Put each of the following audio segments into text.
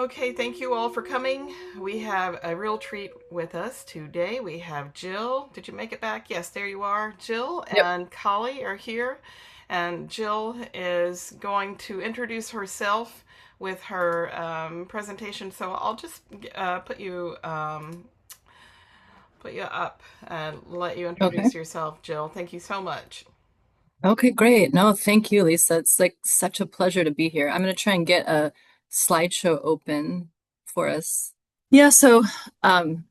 Okay, thank you all for coming. We have a real treat with us today. We have Jill. Did you make it back? Yes, there you are. Jill Yep. and Kali are here. And Jill is going to introduce herself with her presentation. So I'll just put you up and let you Okay. introduce yourself, Jill. Thank you so much. Okay, great. No, thank you, Lisa. It's like such a pleasure to be here. I'm going to try and get a slideshow open for us. Yeah, so um,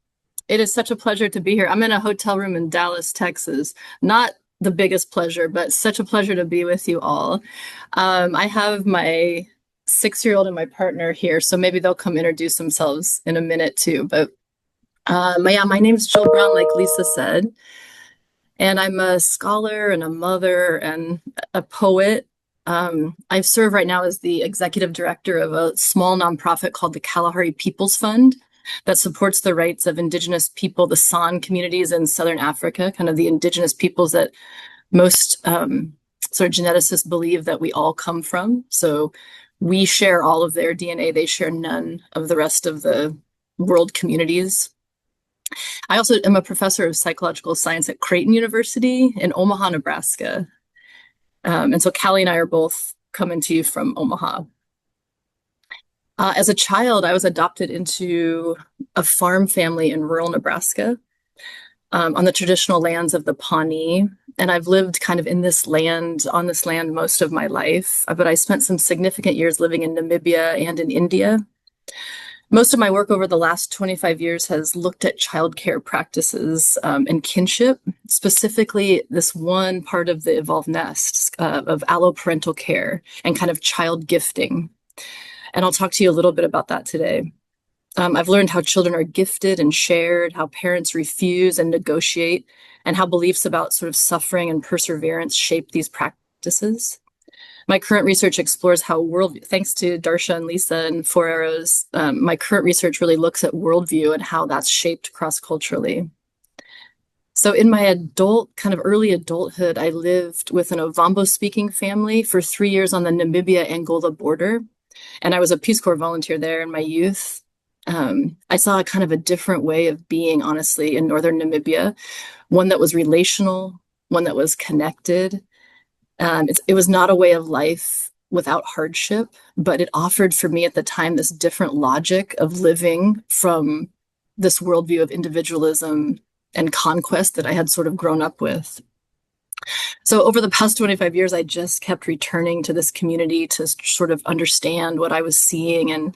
it is such a pleasure to be here. I'm in a hotel room in Dallas, Texas. Not the biggest pleasure, but such a pleasure to be with you all. I have my 6-year-old and my partner here, so maybe they'll come introduce themselves in a minute too. But yeah, my name's Jill Brown, like Lisa said. And I'm a scholar and a mother and a poet. I serve right now as the executive director of a small nonprofit called the Kalahari Peoples Fund that supports the rights of indigenous people, the San communities in Southern Africa, kind of the indigenous peoples that most sort of geneticists believe that we all come from. So we share all of their DNA. They share none of the rest of the world communities. I also am a professor of psychological science at Creighton University in Omaha, Nebraska. And so Callie and I are both coming to you from Omaha. As a child, I was adopted into a farm family in rural Nebraska on the traditional lands of the Pawnee. And I've lived kind of on this land most of my life. But I spent some significant years living in Namibia and in India. Most of my work over the last 25 years has looked at childcare practices and kinship, specifically this one part of the evolved nest of alloparental care and kind of child gifting. And I'll talk to you a little bit about that today. I've learned how children are gifted and shared, how parents refuse and negotiate, and how beliefs about sort of suffering and perseverance shape these practices. My current research explores how thanks to Darsha and Lisa and Four Arrows, my current research really looks at worldview and how that's shaped cross-culturally. So in my kind of early adulthood, I lived with an Ovambo-speaking family for 3 years on the Namibia-Angola border. And I was a Peace Corps volunteer there in my youth. I saw a kind of a different way of being, honestly, in northern Namibia, one that was relational, one that was connected. It was not a way of life without hardship, but it offered for me at the time this different logic of living from this worldview of individualism and conquest that I had sort of grown up with. So over the past 25 years, I just kept returning to this community to sort of understand what I was seeing and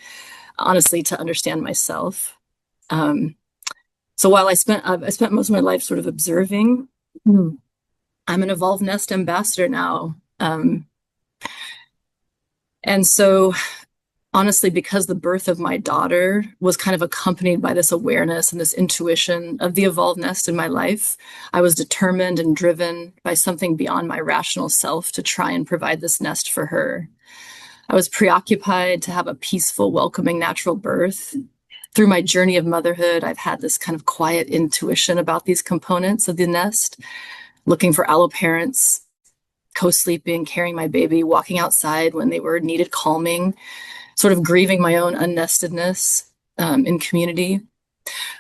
honestly to understand myself. So while I spent most of my life sort of observing, I'm an Evolved Nest ambassador now. And so honestly, because the birth of my daughter was kind of accompanied by this awareness and this intuition of the evolved nest in my life, I was determined and driven by something beyond my rational self to try and provide this nest for her. I was preoccupied to have a peaceful, welcoming, natural birth. Through my journey of motherhood, I've had this kind of quiet intuition about these components of the nest, looking for alloparents, co-sleeping, carrying my baby, walking outside when they were needed calming, sort of grieving my own unnestedness in community.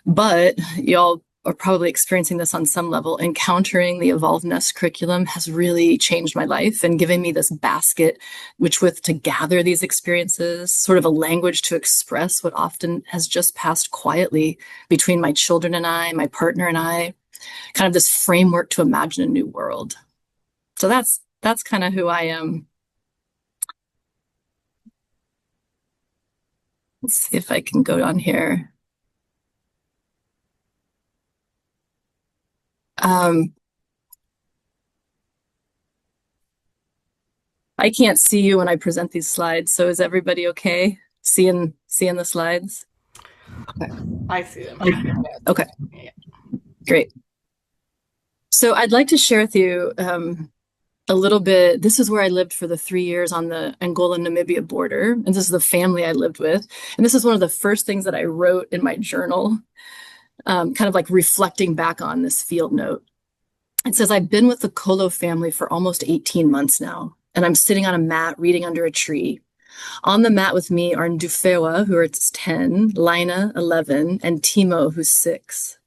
But y'all are probably experiencing this on some level. Encountering the Evolved Nest curriculum has really changed my life and given me this basket with to gather these experiences, sort of a language to express what often has just passed quietly between my children and I, my partner and I, kind of this framework to imagine a new world. So that's kind of who I am. Let's see if I can go down here. I can't see you when I present these slides, so is everybody okay seeing the slides? Okay. I see them. Okay, great. So I'd like to share with you a little bit. This is where I lived for the 3 years on the Angola-Namibia border, and this is the family I lived with. And this is one of the first things that I wrote in my journal, kind of like reflecting back on this field note. It says, I've been with the Kolo family for almost 18 months now, and I'm sitting on a mat reading under a tree. On the mat with me are Ndufewa, who is 10, Lina, 11, and Timo, who's 6.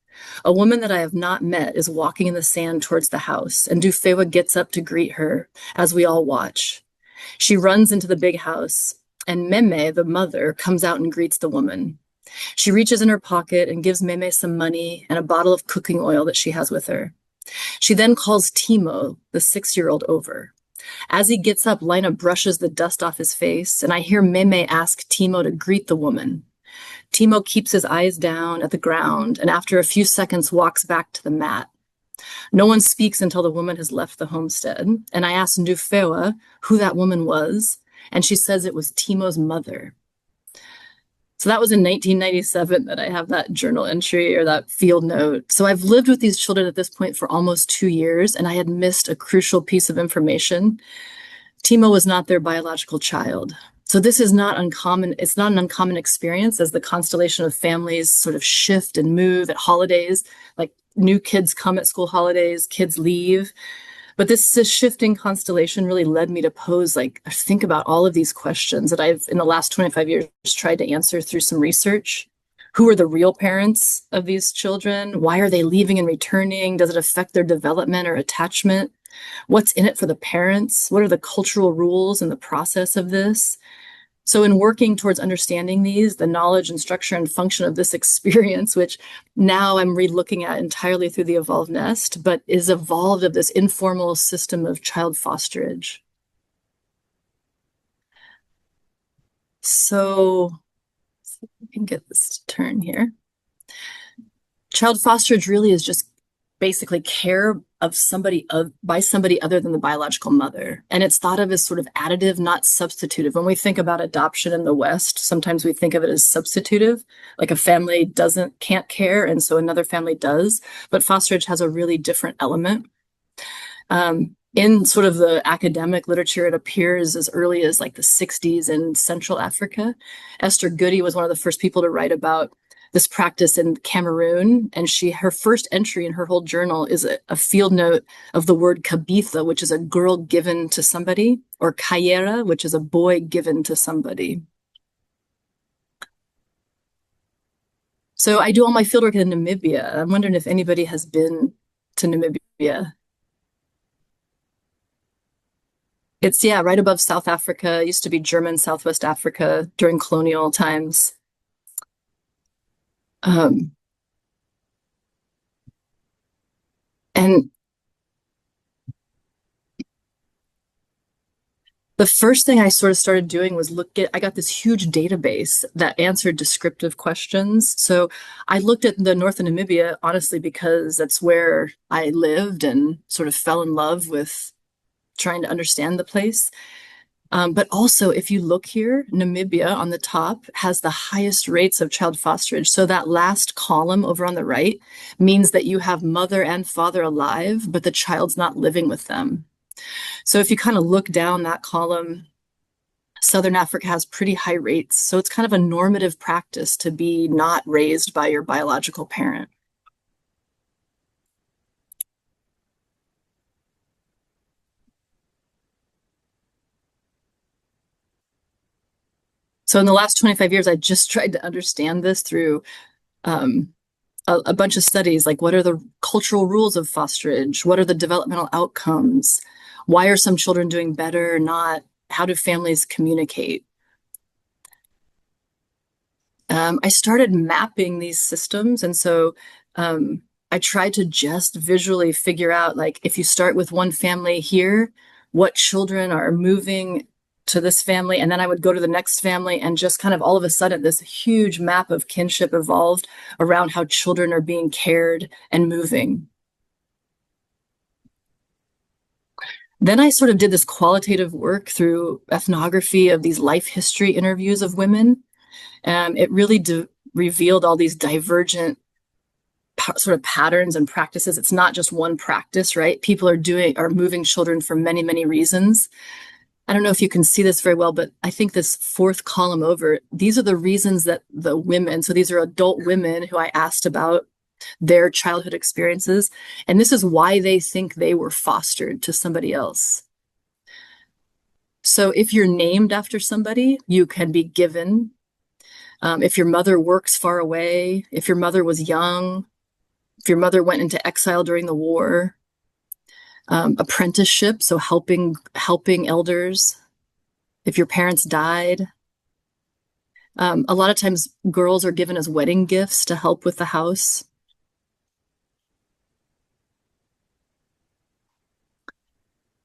A woman that I have not met is walking in the sand towards the house, and Ndufewa gets up to greet her as we all watch. She runs into the big house, and Meme, the mother, comes out and greets the woman. She reaches in her pocket and gives Meme some money and a bottle of cooking oil that she has with her. She then calls Timo, the 6-year-old, over. As he gets up, Lina brushes the dust off his face, and I hear Meme ask Timo to greet the woman. Timo keeps his eyes down at the ground, and after a few seconds walks back to the mat. No one speaks until the woman has left the homestead, and I ask Ndufewa who that woman was, and she says it was Timo's mother. So that was in 1997 that I have that journal entry or that field note. So I've lived with these children at this point for almost 2 years, and I had missed a crucial piece of information. Timo was not their biological child. So this is not uncommon. It's not an uncommon experience as the constellation of families sort of shift and move at holidays, like new kids come at school holidays, kids leave. But this shifting constellation really led me to think about all of these questions that I've, in the last 25 years, tried to answer through some research. Who are the real parents of these children? Why are they leaving and returning? Does it affect their development or attachment? What's in it for the parents? What are the cultural rules in the process of this? So in working towards understanding these, the knowledge and structure and function of this experience, which now I'm re-looking at entirely through the evolved nest, but is evolved of this informal system of child fosterage. So we can get this to turn here. Child fosterage really is just basically care by somebody other than the biological mother. And it's thought of as sort of additive, not substitutive. When we think about adoption in the West, sometimes we think of it as substitutive, like a family can't care, and so another family does. But fosterage has a really different element. In sort of the academic literature, it appears as early as like the 60s in Central Africa. Esther Goody was one of the first people to write about this practice in Cameroon, and her first entry in her whole journal is a field note of the word kabitha, which is a girl given to somebody, or kayera, which is a boy given to somebody. So I do all my fieldwork in Namibia. I'm wondering if anybody has been to Namibia. It's, right above South Africa. It used to be German Southwest Africa during colonial times. And the first thing I sort of started doing was I got this huge database that answered descriptive questions. So I looked at the north of Namibia, honestly, because that's where I lived and sort of fell in love with trying to understand the place. But also, if you look here, Namibia on the top has the highest rates of child fosterage. So that last column over on the right means that you have mother and father alive, but the child's not living with them. So if you kind of look down that column, Southern Africa has pretty high rates. So it's kind of a normative practice to be not raised by your biological parent. So in the last 25 years, I just tried to understand this through a bunch of studies, like what are the cultural rules of fosterage? What are the developmental outcomes? Why are some children doing better or not? How do families communicate? I started mapping these systems. And so I tried to just visually figure out, like, if you start with one family here, what children are moving to this family, and then I would go to the next family, and just kind of all of a sudden this huge map of kinship evolved around how children are being cared and moving. Then I sort of did this qualitative work through ethnography of these life history interviews of women. It really revealed all these divergent sort of patterns and practices. It's not just one practice, right? People are moving children for many, many reasons. I don't know if you can see this very well, but I think this fourth column over, these are the reasons that the women, so these are adult women who I asked about their childhood experiences, and this is why they think they were fostered to somebody else. So if you're named after somebody, you can be given. If your mother works far away, if your mother was young, if your mother went into exile during the war, apprenticeship, so helping elders, if your parents died. A lot of times girls are given as wedding gifts to help with the house.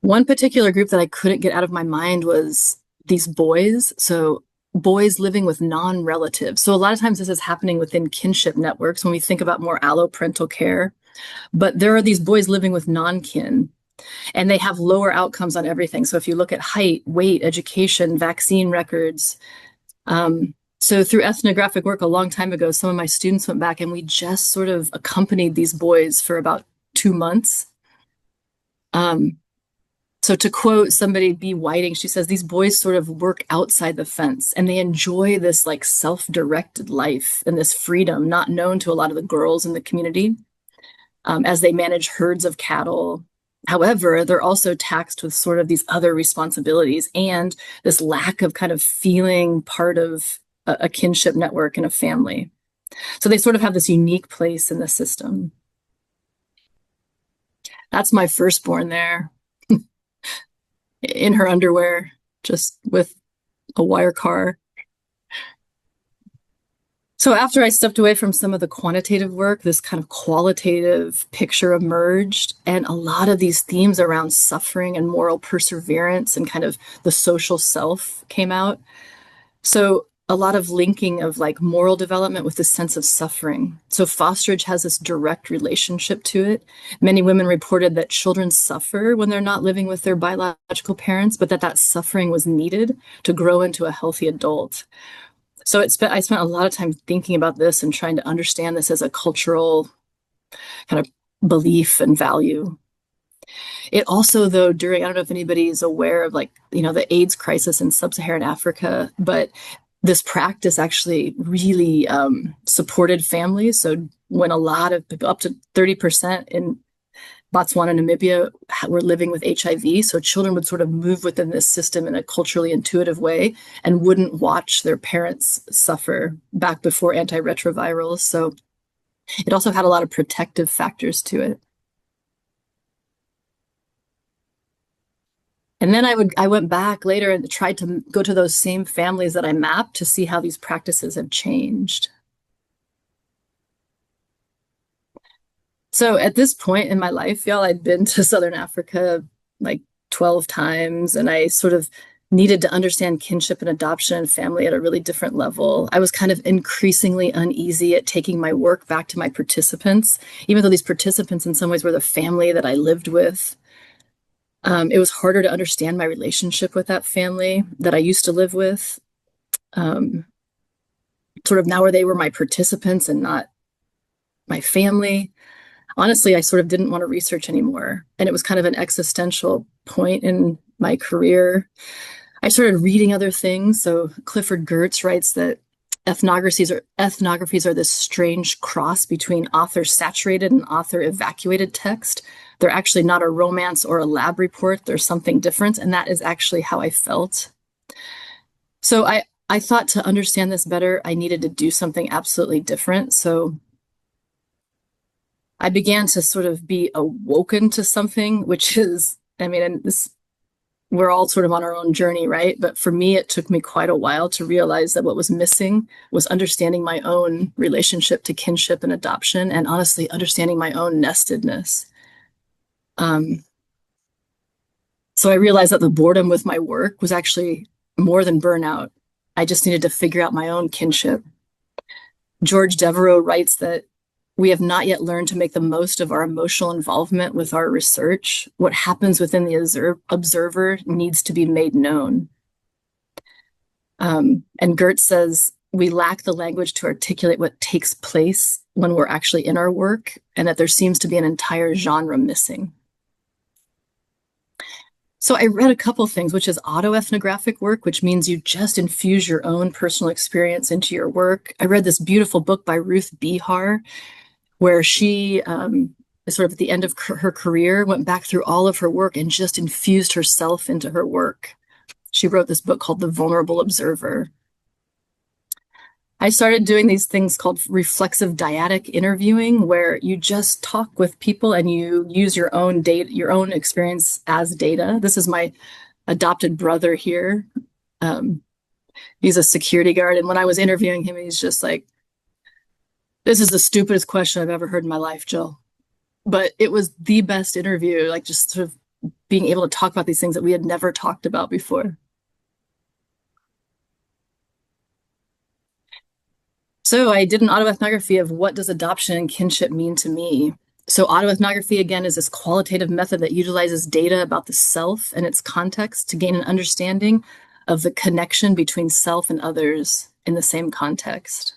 One particular group that I couldn't get out of my mind was these boys. So boys living with non-relatives. So a lot of times this is happening within kinship networks when we think about more alloparental care. But there are these boys living with non-kin, and they have lower outcomes on everything. So if you look at height, weight, education, vaccine records. So through ethnographic work a long time ago, some of my students went back and we just sort of accompanied these boys for about 2 months. So to quote somebody, B. Whiting, she says, these boys sort of work outside the fence and they enjoy this like self-directed life and this freedom not known to a lot of the girls in the community as they manage herds of cattle. However, they're also taxed with sort of these other responsibilities and this lack of kind of feeling part of a kinship network and a family. So they sort of have this unique place in the system. That's my firstborn there in her underwear, just with a wire car. So after I stepped away from some of the quantitative work, this kind of qualitative picture emerged, and a lot of these themes around suffering and moral perseverance and kind of the social self came out. So a lot of linking of like moral development with the sense of suffering. So fosterage has this direct relationship to it. Many women reported that children suffer when they're not living with their biological parents, but that suffering was needed to grow into a healthy adult. So I spent a lot of time thinking about this and trying to understand this as a cultural kind of belief and value. It also, though, I don't know if anybody is aware of like, the AIDS crisis in sub-Saharan Africa, but this practice actually really supported families. So when a lot of people, up to 30% in Botswana and Namibia, were living with HIV, so children would sort of move within this system in a culturally intuitive way and wouldn't watch their parents suffer back before antiretrovirals. So it also had a lot of protective factors to it. And then I went back later and tried to go to those same families that I mapped to see how these practices have changed. So at this point in my life, y'all, I'd been to Southern Africa like 12 times, and I sort of needed to understand kinship and adoption and family at a really different level. I was kind of increasingly uneasy at taking my work back to my participants, even though these participants in some ways were the family that I lived with. It was harder to understand my relationship with that family that I used to live with. Sort of now where they were my participants and not my family. Honestly, I sort of didn't want to research anymore. And it was kind of an existential point in my career. I started reading other things. So Clifford Geertz writes that ethnographies are this strange cross between author-saturated and author-evacuated text. They're actually not a romance or a lab report. There's something different. And that is actually how I felt. So I thought to understand this better, I needed to do something absolutely different. So I began to sort of be awoken to something, which is, we're all sort of on our own journey, right? But for me, it took me quite a while to realize that what was missing was understanding my own relationship to kinship and adoption, and honestly, understanding my own nestedness. So I realized that the boredom with my work was actually more than burnout. I just needed to figure out my own kinship. George Devereux writes that we have not yet learned to make the most of our emotional involvement with our research. What happens within the observer needs to be made known. And Geertz says, we lack the language to articulate what takes place when we're actually in our work, and that there seems to be an entire genre missing. So I read a couple things, which is autoethnographic work, which means you just infuse your own personal experience into your work. I read this beautiful book by Ruth Behar, where she, sort of at the end of her career, went back through all of her work and just infused herself into her work. She wrote this book called The Vulnerable Observer. I started doing these things called reflexive dyadic interviewing, where you just talk with people and you use your own data, your own experience as data. This is my adopted brother here. He's a security guard. And when I was interviewing him, he's just like, this is the stupidest question I've ever heard in my life, Jill. But it was the best interview, like just sort of being able to talk about these things that we had never talked about before. So I did an autoethnography of what does adoption and kinship mean to me. So autoethnography, again, is this qualitative method that utilizes data about the self and its context to gain an understanding of the connection between self and others in the same context.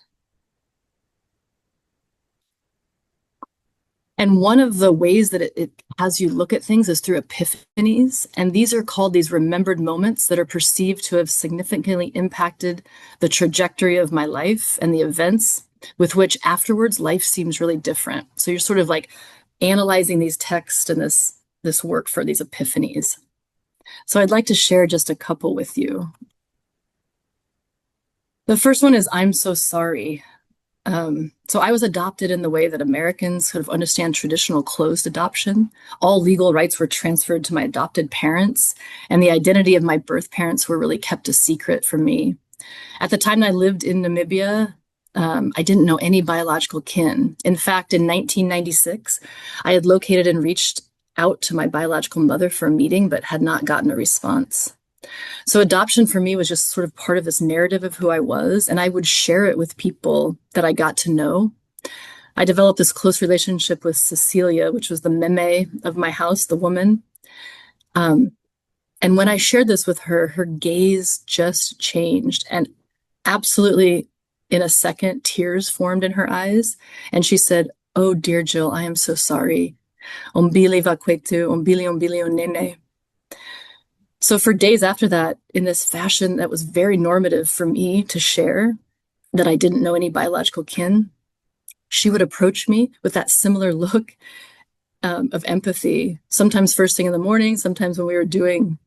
And one of the ways that it has you look at things is through epiphanies. And these are called these remembered moments that are perceived to have significantly impacted the trajectory of my life and the events with which afterwards life seems really different. So you're sort of like analyzing these texts and this work for these epiphanies. So I'd like to share just a couple with you. The first one is, I'm so sorry. So I was adopted in the way that Americans sort of understand traditional closed adoption. All legal rights were transferred to my adopted parents, and the identity of my birth parents were really kept a secret from me. At the time I lived in Namibia, I didn't know any biological kin. In fact, in 1996, I had located and reached out to my biological mother for a meeting, but had not gotten a response. So adoption for me was just sort of part of this narrative of who I was, and I would share it with people that I got to know. I developed this close relationship with Cecilia, which was the meme of my house, the woman. And when I shared this with her, her gaze just changed, and absolutely in a second, tears formed in her eyes. And she said, "Oh, dear Jill, I am so sorry. Umbili vakwetu, umbili umbili onene." So for days after that, in this fashion that was very normative for me to share, that I didn't know any biological kin, she would approach me with that similar look of empathy, sometimes first thing in the morning, sometimes when we were doing,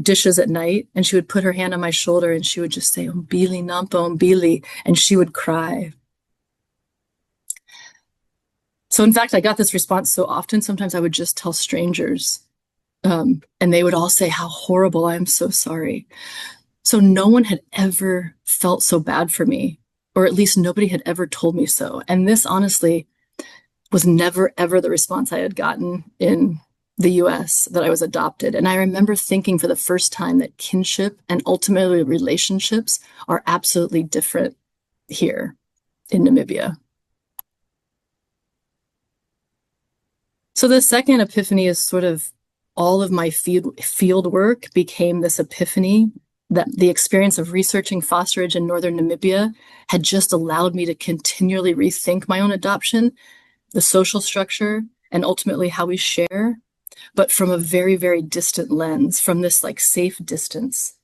dishes at night, and she would put her hand on my shoulder and she would just say, "Umbili nampa umbili," and she would cry. So in fact, I got this response so often, sometimes I would just tell strangers, and they would all say, "How horrible, I am so sorry." So no one had ever felt so bad for me, or at least nobody had ever told me so. And this honestly was never, ever the response I had gotten in the US, that I was adopted. And I remember thinking for the first time that kinship and ultimately relationships are absolutely different here in Namibia. So the second epiphany is sort of all of my field work became this epiphany that the experience of researching fosterage in northern Namibia had just allowed me to continually rethink my own adoption, the social structure, and ultimately how we share, but from a very, very distant lens, from this like safe distance.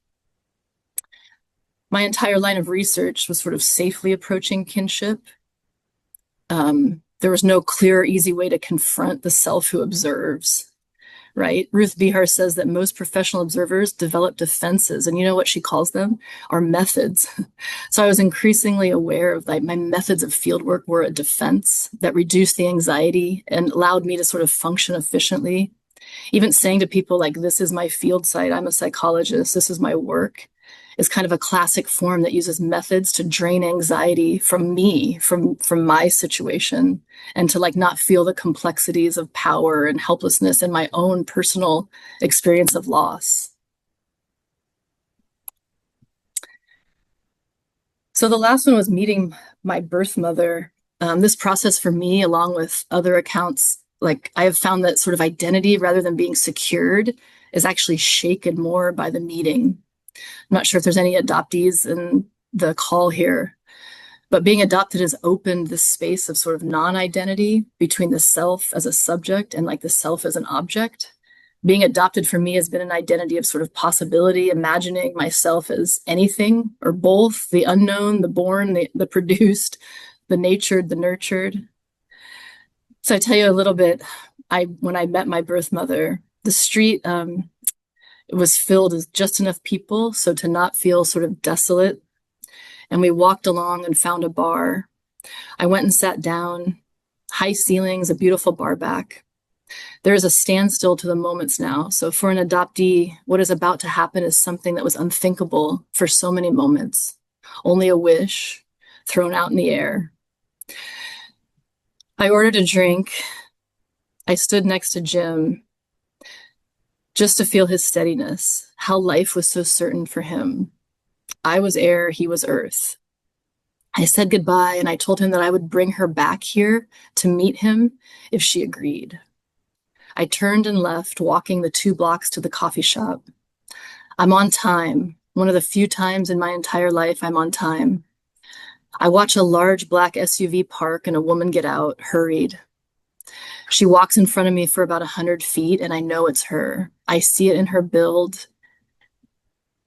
My entire line of research was sort of safely approaching kinship. There was no clear, easy way to confront the self who observes. Right? Ruth Behar says that most professional observers develop defenses, and you know what she calls them? Are methods. So I was increasingly aware of my methods of fieldwork were a defense that reduced the anxiety and allowed me to sort of function efficiently. Even saying to people like, "This is my field site, I'm a psychologist, this is my work," is kind of a classic form that uses methods to drain anxiety from me, from my situation, and to like not feel the complexities of power and helplessness and my own personal experience of loss. So the last one was meeting my birth mother. This process for me, along with other accounts, like I have found that sort of identity, rather than being secured, is actually shaken more by the meeting. I'm not sure if there's any adoptees in the call here, but being adopted has opened this space of sort of non-identity between the self as a subject and like the self as an object. Being adopted for me has been an identity of sort of possibility, imagining myself as anything or both, the unknown, the born, the produced, the natured, the nurtured. So I tell you a little bit, when I met my birth mother, the street It was filled with just enough people so to not feel sort of desolate. And we walked along and found a bar. I went and sat down, high ceilings, a beautiful bar back. There is a standstill to the moments now. So for an adoptee, what is about to happen is something that was unthinkable for so many moments. Only a wish thrown out in the air. I ordered a drink. I stood next to Jim just to feel his steadiness, how life was so certain for him. I was air, he was earth. I said goodbye and I told him that I would bring her back here to meet him if she agreed. I turned and left, walking the 2 blocks to the coffee shop. I'm on time. One of the few times in my entire life I'm on time. I watch a large black SUV park and a woman get out, hurried. She walks in front of me for about 100 feet and I know it's her. I see it in her build,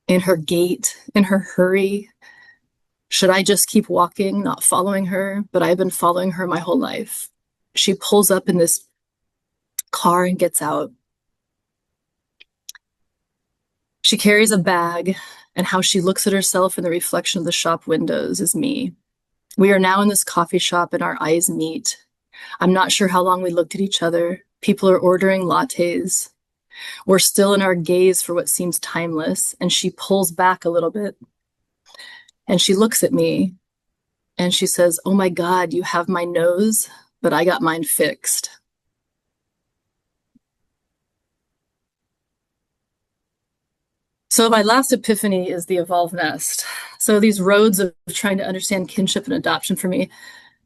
in her gait, in her hurry. Should I just keep walking, not following her? But I've been following her my whole life. She pulls up in this car and gets out. She carries a bag, and how she looks at herself in the reflection of the shop windows is me. We are now in this coffee shop and our eyes meet. I'm not sure how long we looked at each other. People are ordering lattes. We're still in our gaze for what seems timeless, and she pulls back a little bit. And she looks at me and she says, "Oh my God, you have my nose, but I got mine fixed." So my last epiphany is the evolved nest. So these roads of trying to understand kinship and adoption for me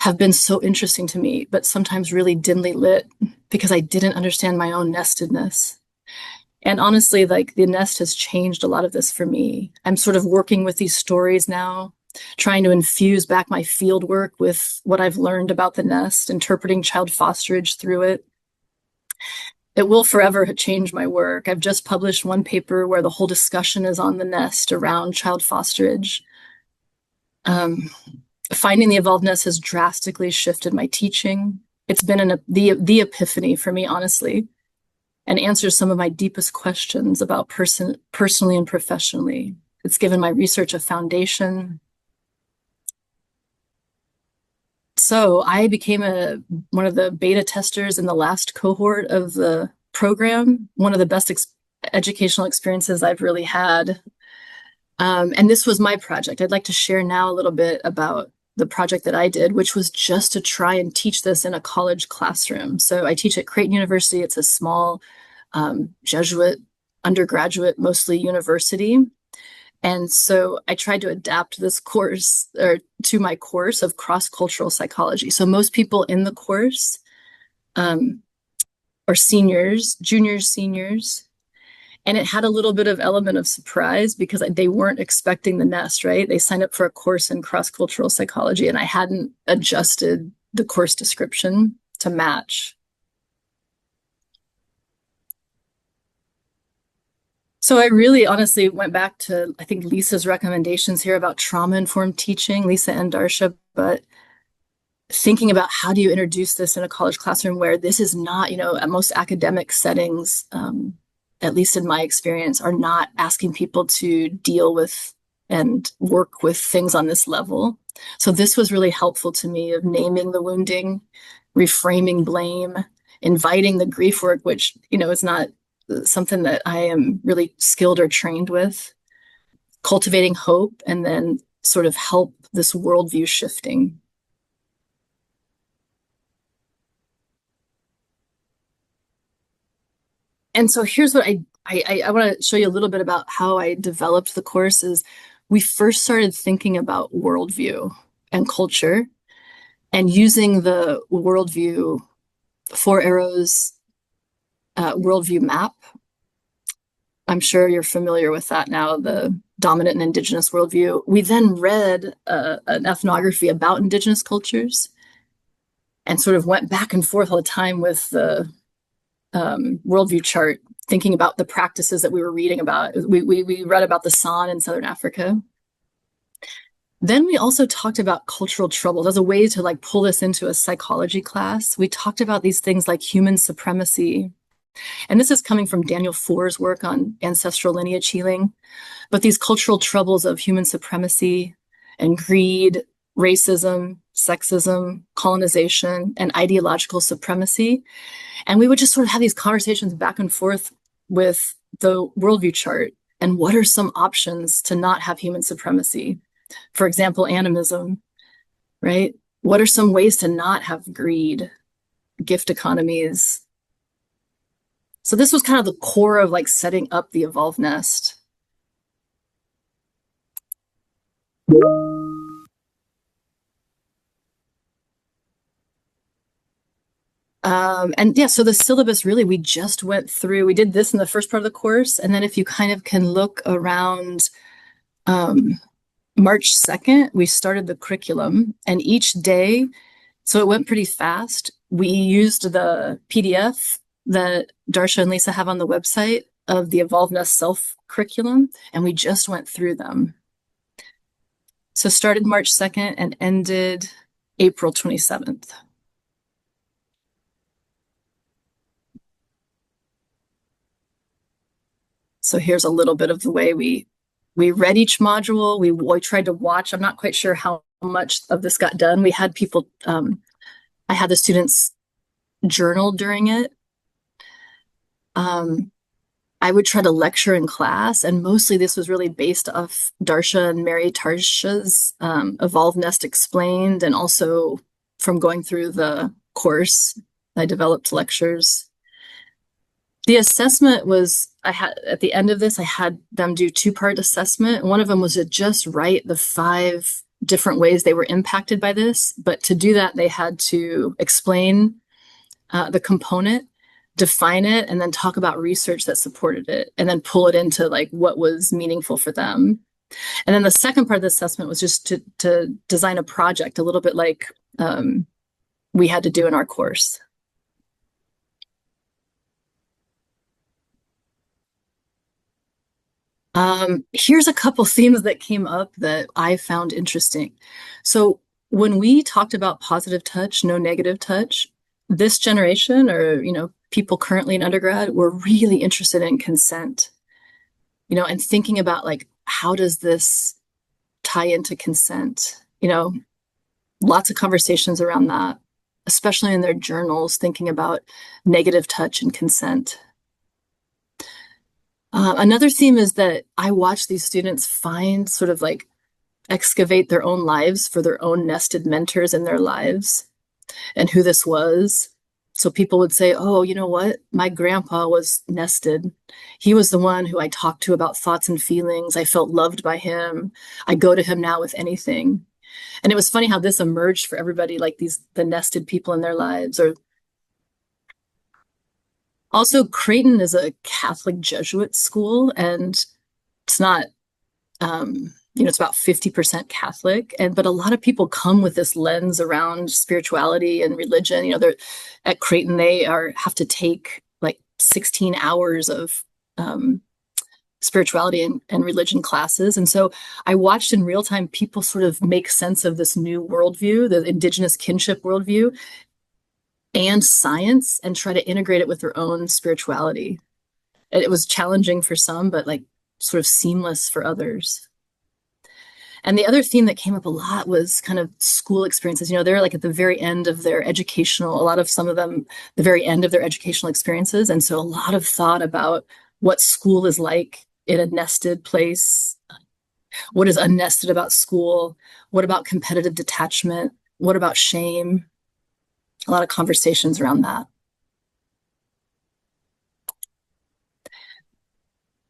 have been so interesting to me, but sometimes really dimly lit because I didn't understand my own nestedness. And honestly, like the nest has changed a lot of this for me. I'm sort of working with these stories now, trying to infuse back my field work with what I've learned about the nest, interpreting child fosterage through it. It will forever change my work. I've just published one paper where the whole discussion is on the nest around child fosterage. Finding the evolved nest has drastically shifted my teaching. It's been the epiphany for me, honestly, and answers some of my deepest questions about personally and professionally. It's given my research a foundation. So I became one of the beta testers in the last cohort of the program, one of the best educational experiences I've really had. And this was my project. I'd like to share now a little bit about the project that I did, which was just to try and teach this in a college classroom. So I teach at Creighton University. It's a small Jesuit undergraduate, mostly university. And so I tried to adapt this course to my course of cross-cultural psychology. So most people in the course are seniors, juniors, seniors. And it had a little bit of element of surprise because they weren't expecting the nest, right? They signed up for a course in cross-cultural psychology and I hadn't adjusted the course description to match. So I really honestly went back to, I think, Lisa's recommendations here about trauma-informed teaching, Lisa and Darsha, but thinking about how do you introduce this in a college classroom where this is not, at most academic settings, at least in my experience, are not asking people to deal with and work with things on this level. So this was really helpful to me of naming the wounding, reframing blame, inviting the grief work, which, is not something that I am really skilled or trained with, cultivating hope, and then sort of help this worldview shifting. And so here's what I want to show you a little bit about how I developed the course. Is we first started thinking about worldview and culture and using the worldview 4 arrows worldview map. I'm sure you're familiar with that now, the dominant and indigenous worldview. We then read an ethnography about indigenous cultures and sort of went back and forth all the time with the worldview chart, thinking about the practices that we were reading about. We read about the San in Southern Africa. Then we also talked about cultural troubles as a way to pull this into a psychology class. We talked about these things like human supremacy, And this is coming from Daniel Foor's work on ancestral lineage healing. But these cultural troubles of human supremacy and greed, racism, sexism, colonization, and ideological supremacy. And we would just sort of have these conversations back and forth with the worldview chart. And what are some options to not have human supremacy? For example, animism, right? What are some ways to not have greed, gift economies? So this was kind of the core of like setting up the evolved nest. And yeah, so the syllabus really, we just went through, we did this in the first part of the course. And then if you kind of can look around March 2nd, we started the curriculum, and each day, so it went pretty fast. We used the PDF that Darsha and Lisa have on the website of the Evolved Nest Self curriculum, and we just went through them. So started March 2nd and ended April 27th. So here's a little bit of the way we read each module. We tried to watch. I'm not quite sure how much of this got done. We had people, I had the students journal during it. I would try to lecture in class, and mostly this was really based off Darsha and Mary Tarsha's Evolved Nest Explained, and also from going through the course, I developed lectures. The assessment was, at the end of this, I had them do 2-part assessment. One of them was to just write the 5 different ways they were impacted by this. But to do that, they had to explain the component, define it, and then talk about research that supported it, and then pull it into like what was meaningful for them. And then the second part of the assessment was just to design a project, a little bit like we had to do in our course. Here's a couple themes that came up that I found interesting. So when we talked about positive touch, no negative touch, this generation, or, people currently in undergrad, were really interested in consent, and thinking about like, how does this tie into consent? Lots of conversations around that, especially in their journals, thinking about negative touch and consent. Another theme is that I watch these students find sort of like excavate their own lives for their own nested mentors in their lives and who this was. So people would say, oh, you know what? My grandpa was nested. He was the one who I talked to about thoughts and feelings. I felt loved by him. I go to him now with anything. And it was funny how this emerged for everybody, like the nested people in their lives. Or also, Creighton is a Catholic Jesuit school, and it's not, it's about 50% Catholic, but a lot of people come with this lens around spirituality and religion. They're at Creighton, they have to take like 16 hours of spirituality and religion classes. And so I watched in real time people sort of make sense of this new worldview, the indigenous kinship worldview, and science, and try to integrate it with their own spirituality. It was challenging for some, but like sort of seamless for others. And the other theme that came up a lot was kind of school experiences. They're like at the very end of their educational, some of them, the very end of their educational experiences. And so a lot of thought about what school is like in a nested place. What is unnested about school? What about competitive detachment? What about shame? A lot of conversations around that.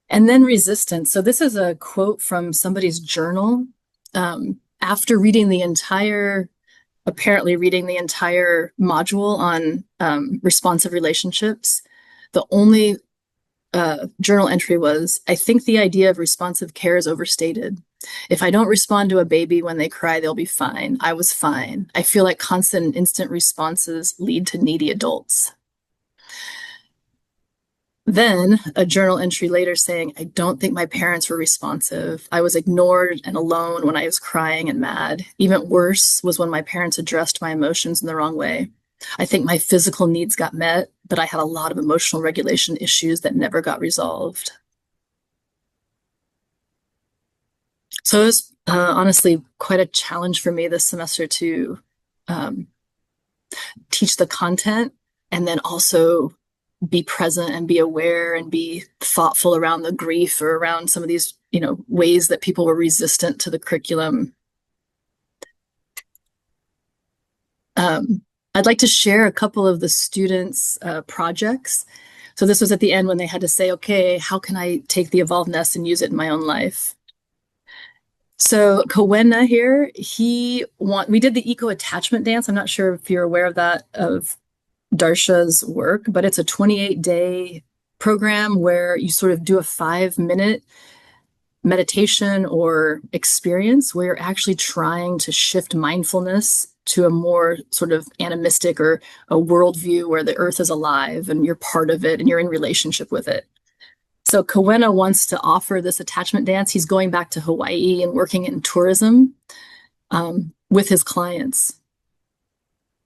And then resistance. So this is a quote from somebody's journal. After apparently reading the entire module on responsive relationships, the only journal entry was, I think the idea of responsive care is overstated. If I don't respond to a baby when they cry, they'll be fine. I was fine. I feel like constant and instant responses lead to needy adults. Then a journal entry later saying, I don't think my parents were responsive. I was ignored and alone when I was crying and mad. Even worse was when my parents addressed my emotions in the wrong way. I think my physical needs got met, but I had a lot of emotional regulation issues that never got resolved. So it was honestly quite a challenge for me this semester to um, teach the content and then also be present and be aware and be thoughtful around the grief or around some of these, ways that people were resistant to the curriculum. I'd like to share a couple of the students' projects. So this was at the end when they had to say, okay, how can I take the evolved nest and use it in my own life? So Kowena here, we did the eco attachment dance. I'm not sure if you're aware of that, of Darsha's work, but it's a 28-day program where you sort of do a 5-minute meditation or experience where you're actually trying to shift mindfulness to a more sort of animistic or a worldview where the earth is alive and you're part of it and you're in relationship with it. So Kowena wants to offer this attachment dance. He's going back to Hawaii and working in tourism with his clients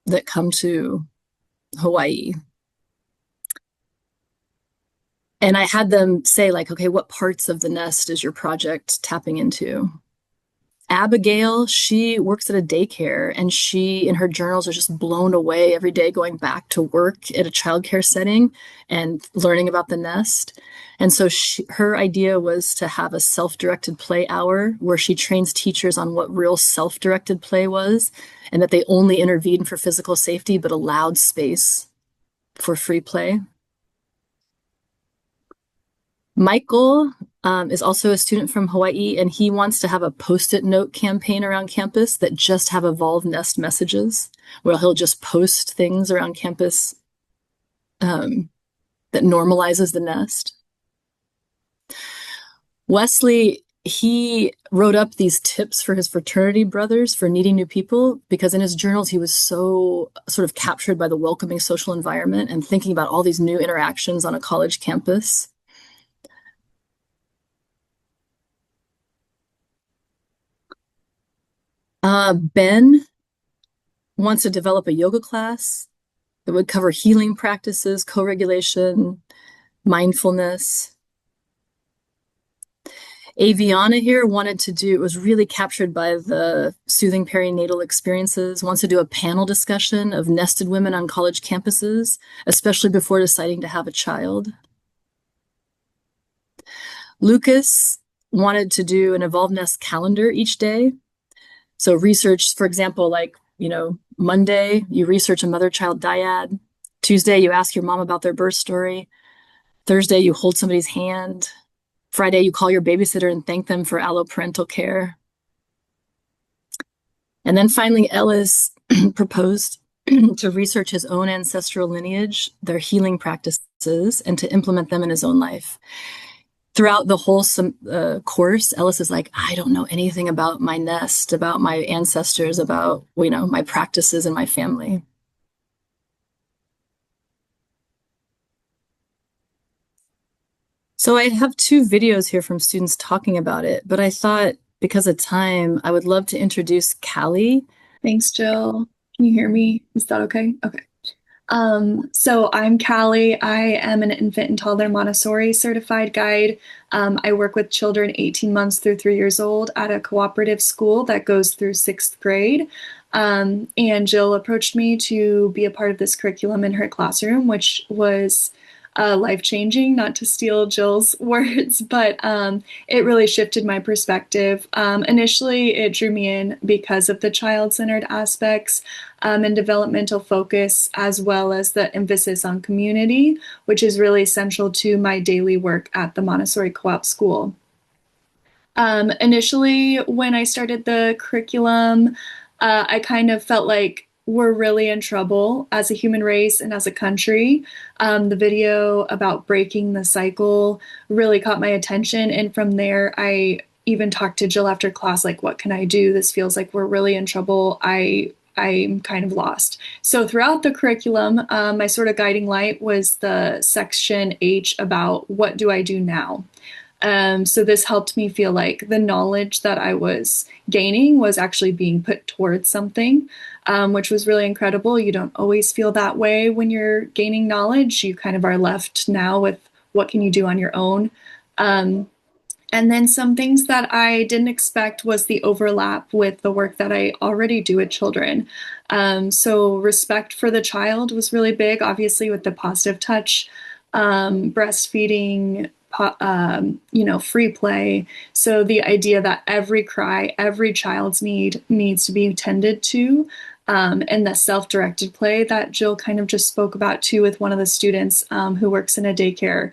that come to Hawaii. And I had them say, like, okay, what parts of the nest is your project tapping into? Abigail, she works at a daycare and she, in her journals, are just blown away every day going back to work at a childcare setting and learning about the nest. And so her idea was to have a self-directed play hour where she trains teachers on what real self-directed play was and that they only intervened for physical safety but allowed space for free play. Michael is also a student from Hawaii, and he wants to have a Post-it note campaign around campus that just have evolved nest messages, where he'll just post things around campus that normalizes the nest. Wesley, he wrote up these tips for his fraternity brothers for needing new people because in his journals, he was so sort of captured by the welcoming social environment and thinking about all these new interactions on a college campus. Ben wants to develop a yoga class that would cover healing practices, co-regulation, mindfulness. Aviana here was really captured by the soothing perinatal experiences, wants to do a panel discussion of nested women on college campuses, especially before deciding to have a child. Lucas wanted to do an evolved nest calendar each day. So research, for example, like, Monday, you research a mother-child dyad. Tuesday, you ask your mom about their birth story. Thursday, you hold somebody's hand. Friday, you call your babysitter and thank them for alloparental care. And then finally, Ellis proposed to research his own ancestral lineage, their healing practices, and to implement them in his own life. Throughout the whole course, Ellis is like, I don't know anything about my nest, about my ancestors, about, my practices and my family. So I have 2 videos here from students talking about it, but I thought because of time, I would love to introduce Callie. Thanks, Jill. Can you hear me? Is that okay? Okay. So I'm Callie. I am an infant and toddler Montessori certified guide. I work with children 18 months through 3 years old at a cooperative school that goes through 6th grade. And Jill approached me to be a part of this curriculum in her classroom, which was life-changing, not to steal Jill's words, but it really shifted my perspective. Initially, it drew me in because of the child-centered aspects and developmental focus, as well as the emphasis on community, which is really central to my daily work at the Montessori Co-op School. Initially, when I started the curriculum, I kind of felt like we're really in trouble as a human race and as a country. The video about breaking the cycle really caught my attention. And from there, I even talked to Jill after class, like, what can I do? This feels like we're really in trouble. I'm kind of lost. So throughout the curriculum, my sort of guiding light was the section H about what do I do now? So this helped me feel like the knowledge that I was gaining was actually being put towards something. which was really incredible. You don't always feel that way when you're gaining knowledge. You kind of are left now with what can you do on your own. And then some things that I didn't expect was the overlap with the work that I already do with children. So respect for the child was really big, obviously with the positive touch, breastfeeding, free play. So the idea that every cry, every child's need needs to be tended to. And the self-directed play that Jill kind of just spoke about too with one of the students who works in a daycare.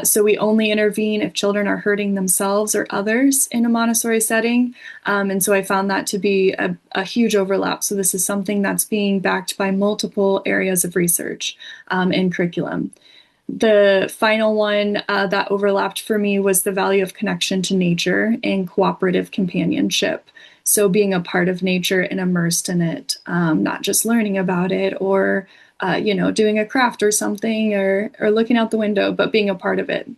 So we only intervene if children are hurting themselves or others in a Montessori setting. And so I found that to be a huge overlap. So this is something that's being backed by multiple areas of research and curriculum. The final one that overlapped for me was the value of connection to nature and cooperative companionship. So being a part of nature and immersed in it, not just learning about it or doing a craft or something or looking out the window, but being a part of it.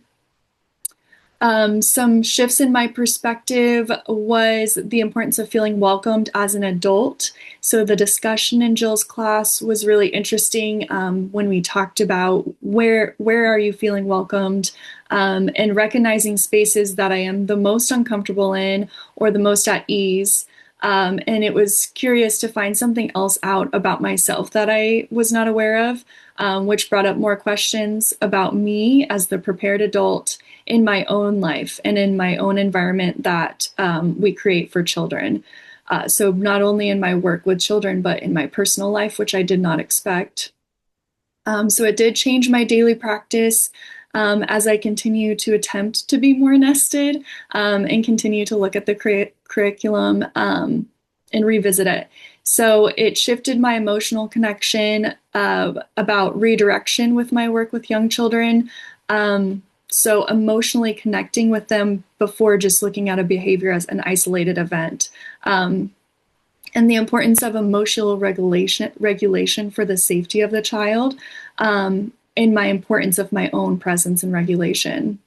Some shifts in my perspective was the importance of feeling welcomed as an adult. So the discussion in Jill's class was really interesting when we talked about where are you feeling welcomed, and recognizing spaces that I am the most uncomfortable in or the most at ease. And it was curious to find something else out about myself that I was not aware of, which brought up more questions about me as the prepared adult in my own life and in my own environment that we create for children. So not only in my work with children, but in my personal life, which I did not expect. So it did change my daily practice as I continue to attempt to be more nested and continue to look at the curriculum and revisit it. So it shifted my emotional connection about redirection with my work with young children. So emotionally connecting with them before just looking at a behavior as an isolated event. And the importance of emotional regulation for the safety of the child, and my importance of my own presence and regulation.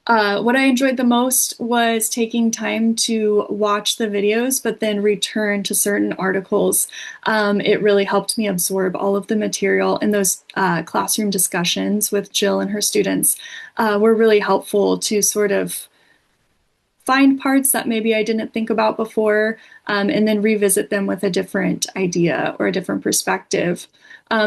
What I enjoyed the most was taking time to watch the videos, but then return to certain articles. It really helped me absorb all of the material, and those classroom discussions with Jill and her students were really helpful to sort of find parts that maybe I didn't think about before, and then revisit them with a different idea or a different perspective.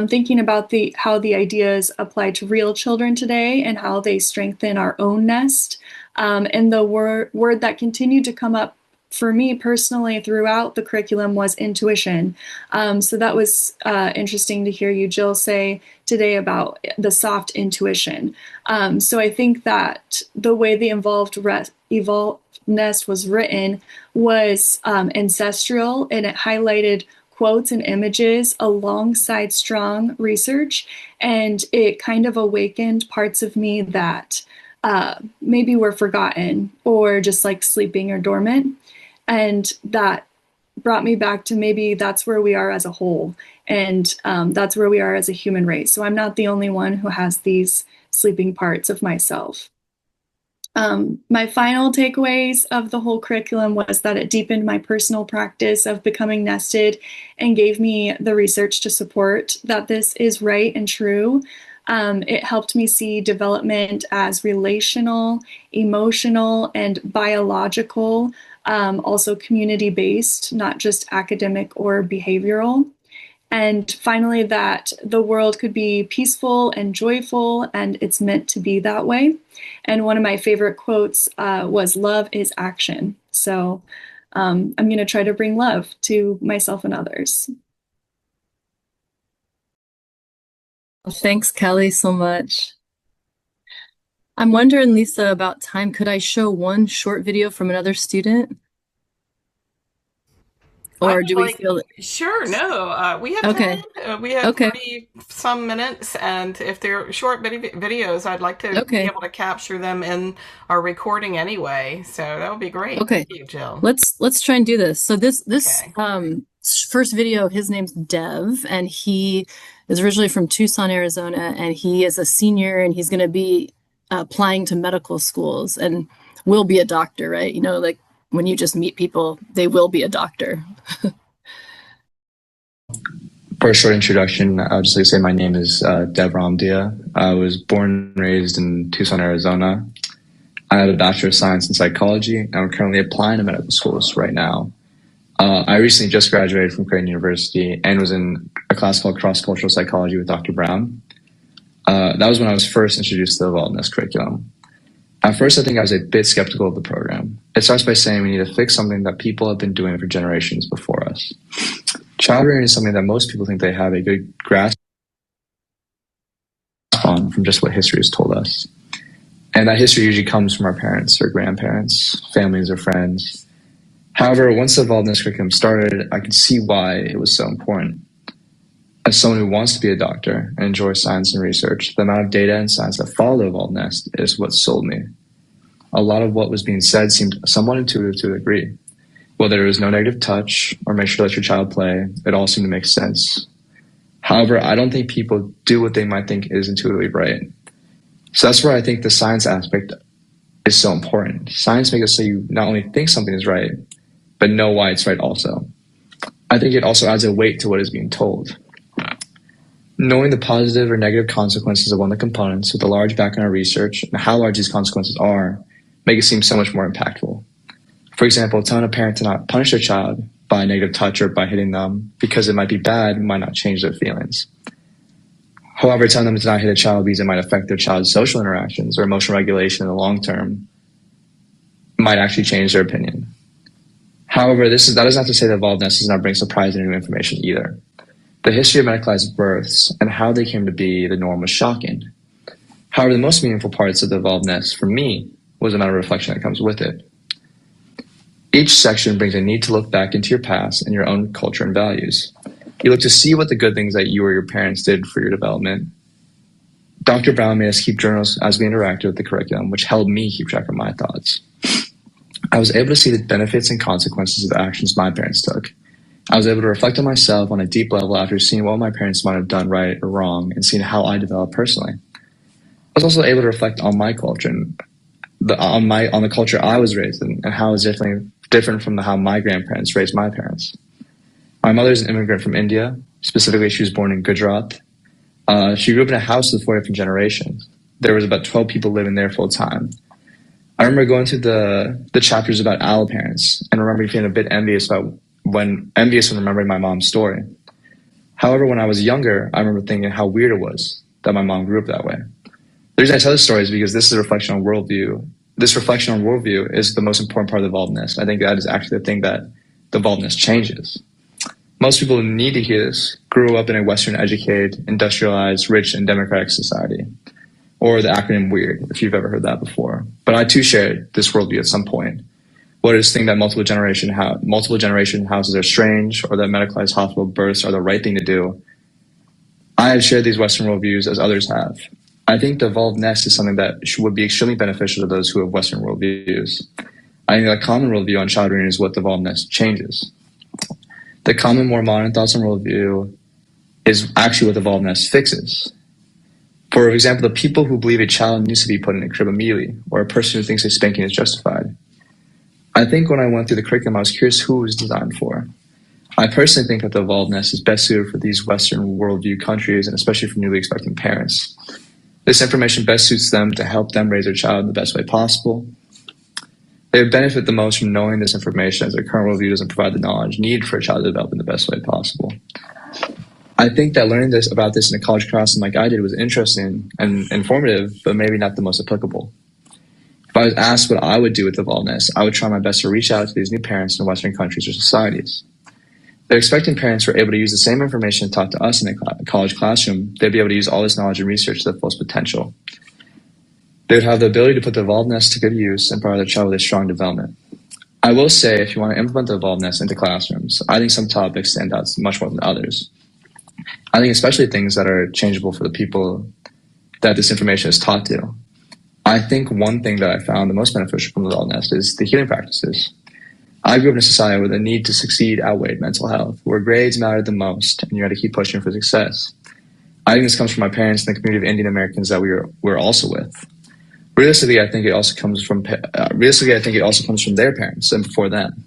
Thinking about how the ideas apply to real children today and how they strengthen our own nest. And the word that continued to come up for me personally throughout the curriculum was intuition. So that was interesting to hear you, Jill, say today about the soft intuition. So I think that the way the evolved nest was written was ancestral, and it highlighted quotes and images alongside strong research, and it kind of awakened parts of me that maybe were forgotten or just like sleeping or dormant, and that brought me back to maybe that's where we are as a whole, and that's where we are as a human race. So I'm not the only one who has these sleeping parts of myself. My final takeaways of the whole curriculum was that it deepened my personal practice of becoming nested and gave me the research to support that this is right and true. It helped me see development as relational, emotional, and biological, also community-based, not just academic or behavioral. And finally, that the world could be peaceful and joyful, and it's meant to be that way. And one of my favorite quotes was, "Love is action." So I'm going to try to bring love to myself and others. Thanks, Kelly, so much. I'm wondering, Lisa, about time. Could I show one short video from another student? Or do we feel Sure, no. We have time. We have 30 some minutes, and if they're short videos, I'd like to be able to capture them in our recording anyway. So that would be great. Okay. Thank you, Jill. Let's try and do this. So this first video, his name's Dev, and he is originally from Tucson, Arizona, and he is a senior, and he's going to be applying to medical schools and will be a doctor, right? You know, like when you just meet people, they will be a doctor. For a short introduction, I'll just like to say my name is Dev Ramdia. I was born and raised in Tucson, Arizona. I have a Bachelor of Science in Psychology, and I'm currently applying to medical schools right now. I recently just graduated from Creighton University and was in a class called Cross-Cultural Psychology with Dr. Brown. That was when I was first introduced to the Evolvedness curriculum. At first, I think I was a bit skeptical of the program. It starts by saying we need to fix something that people have been doing for generations before us. Child rearing is something that most people think they have a good grasp on from just what history has told us. And that history usually comes from our parents or grandparents, families or friends. However, once the Evolvedness curriculum started, I could see why it was so important. As someone who wants to be a doctor and enjoys science and research, the amount of data and science that follow the Evolvedness is what sold me. A lot of what was being said seemed somewhat intuitive to a degree. Whether there was no negative touch or make sure to let your child play, it all seemed to make sense. However, I don't think people do what they might think is intuitively right. So that's where I think the science aspect is so important. Science makes it so you not only think something is right, but know why it's right also. I think it also adds a weight to what is being told. Knowing the positive or negative consequences of one of the components with a large background of research and how large these consequences are make it seem so much more impactful. For example, telling a parent to not punish their child by negative touch or by hitting them because it might be bad might not change their feelings. However, telling them to not hit a child because it might affect their child's social interactions or emotional regulation in the long term might actually change their opinion. However, that is not to say that Evolvedness does not bring surprising new information either. The history of medicalized births and how they came to be the norm was shocking. However, the most meaningful parts of the Evolvedness for me was the amount of reflection that comes with it. Each section brings a need to look back into your past and your own culture and values. You look to see what the good things that you or your parents did for your development. Dr. Brown made us keep journals as we interacted with the curriculum, which helped me keep track of my thoughts. I was able to see the benefits and consequences of the actions my parents took. I was able to reflect on myself on a deep level after seeing what my parents might have done right or wrong and seeing how I developed personally. I was also able to reflect on my culture and on the culture I was raised in and how it was different from how my grandparents raised my parents. My mother is an immigrant from India. Specifically, she was born in Gujarat. She grew up in a house with 4 different generations. There was about 12 people living there full time. I remember going through the chapters about our parents and remember feeling a bit envious when remembering my mom's story. However, when I was younger, I remember thinking how weird it was that my mom grew up that way. The reason I tell this story is because this is a reflection on worldview. This reflection on worldview is the most important part of the Evolvedness. I think that is actually the thing that the Evolvedness changes. Most people need to hear this grew up in a Western educated, industrialized, rich, and democratic society. Or the acronym WEIRD, if you've ever heard that before. But I too shared this worldview at some point. Whether it's think that multiple generation houses are strange or that medicalized hospital births are the right thing to do, I have shared these Western worldviews as others have. I think the Evolvedness is something that would be extremely beneficial to those who have Western worldviews. I think that common worldview on child rearing is what the Evolvedness changes. The common, more modern thoughts on worldview is actually what the Evolvedness fixes. For example, the people who believe a child needs to be put in a crib immediately, or a person who thinks a spanking is justified. I think when I went through the curriculum, I was curious who it was designed for. I personally think that the Evolvedness is best suited for these Western worldview countries, and especially for newly expecting parents. This information best suits them to help them raise their child in the best way possible. They would benefit the most from knowing this information, as their current worldview doesn't provide the knowledge needed for a child to develop in the best way possible. I think that learning about this in a college classroom like I did was interesting and informative, but maybe not the most applicable. If I was asked what I would do with Evolvedness, I would try my best to reach out to these new parents in Western countries or societies. They're expecting parents who are able to use the same information taught to us in a college classroom. They'd be able to use all this knowledge and research to the fullest potential. They would have the ability to put the Evolvedness to good use and provide their child with a strong development. I will say, if you want to implement the Evolvedness into classrooms, I think some topics stand out much more than others. I think especially things that are changeable for the people that this information is taught to. I think one thing that I found the most beneficial from the Evolvedness is the healing practices. I grew up in a society where the need to succeed outweighed mental health, where grades mattered the most and you had to keep pushing for success. I think this comes from my parents and the community of Indian Americans that we're also with. Realistically, I think it also comes from their parents and before them.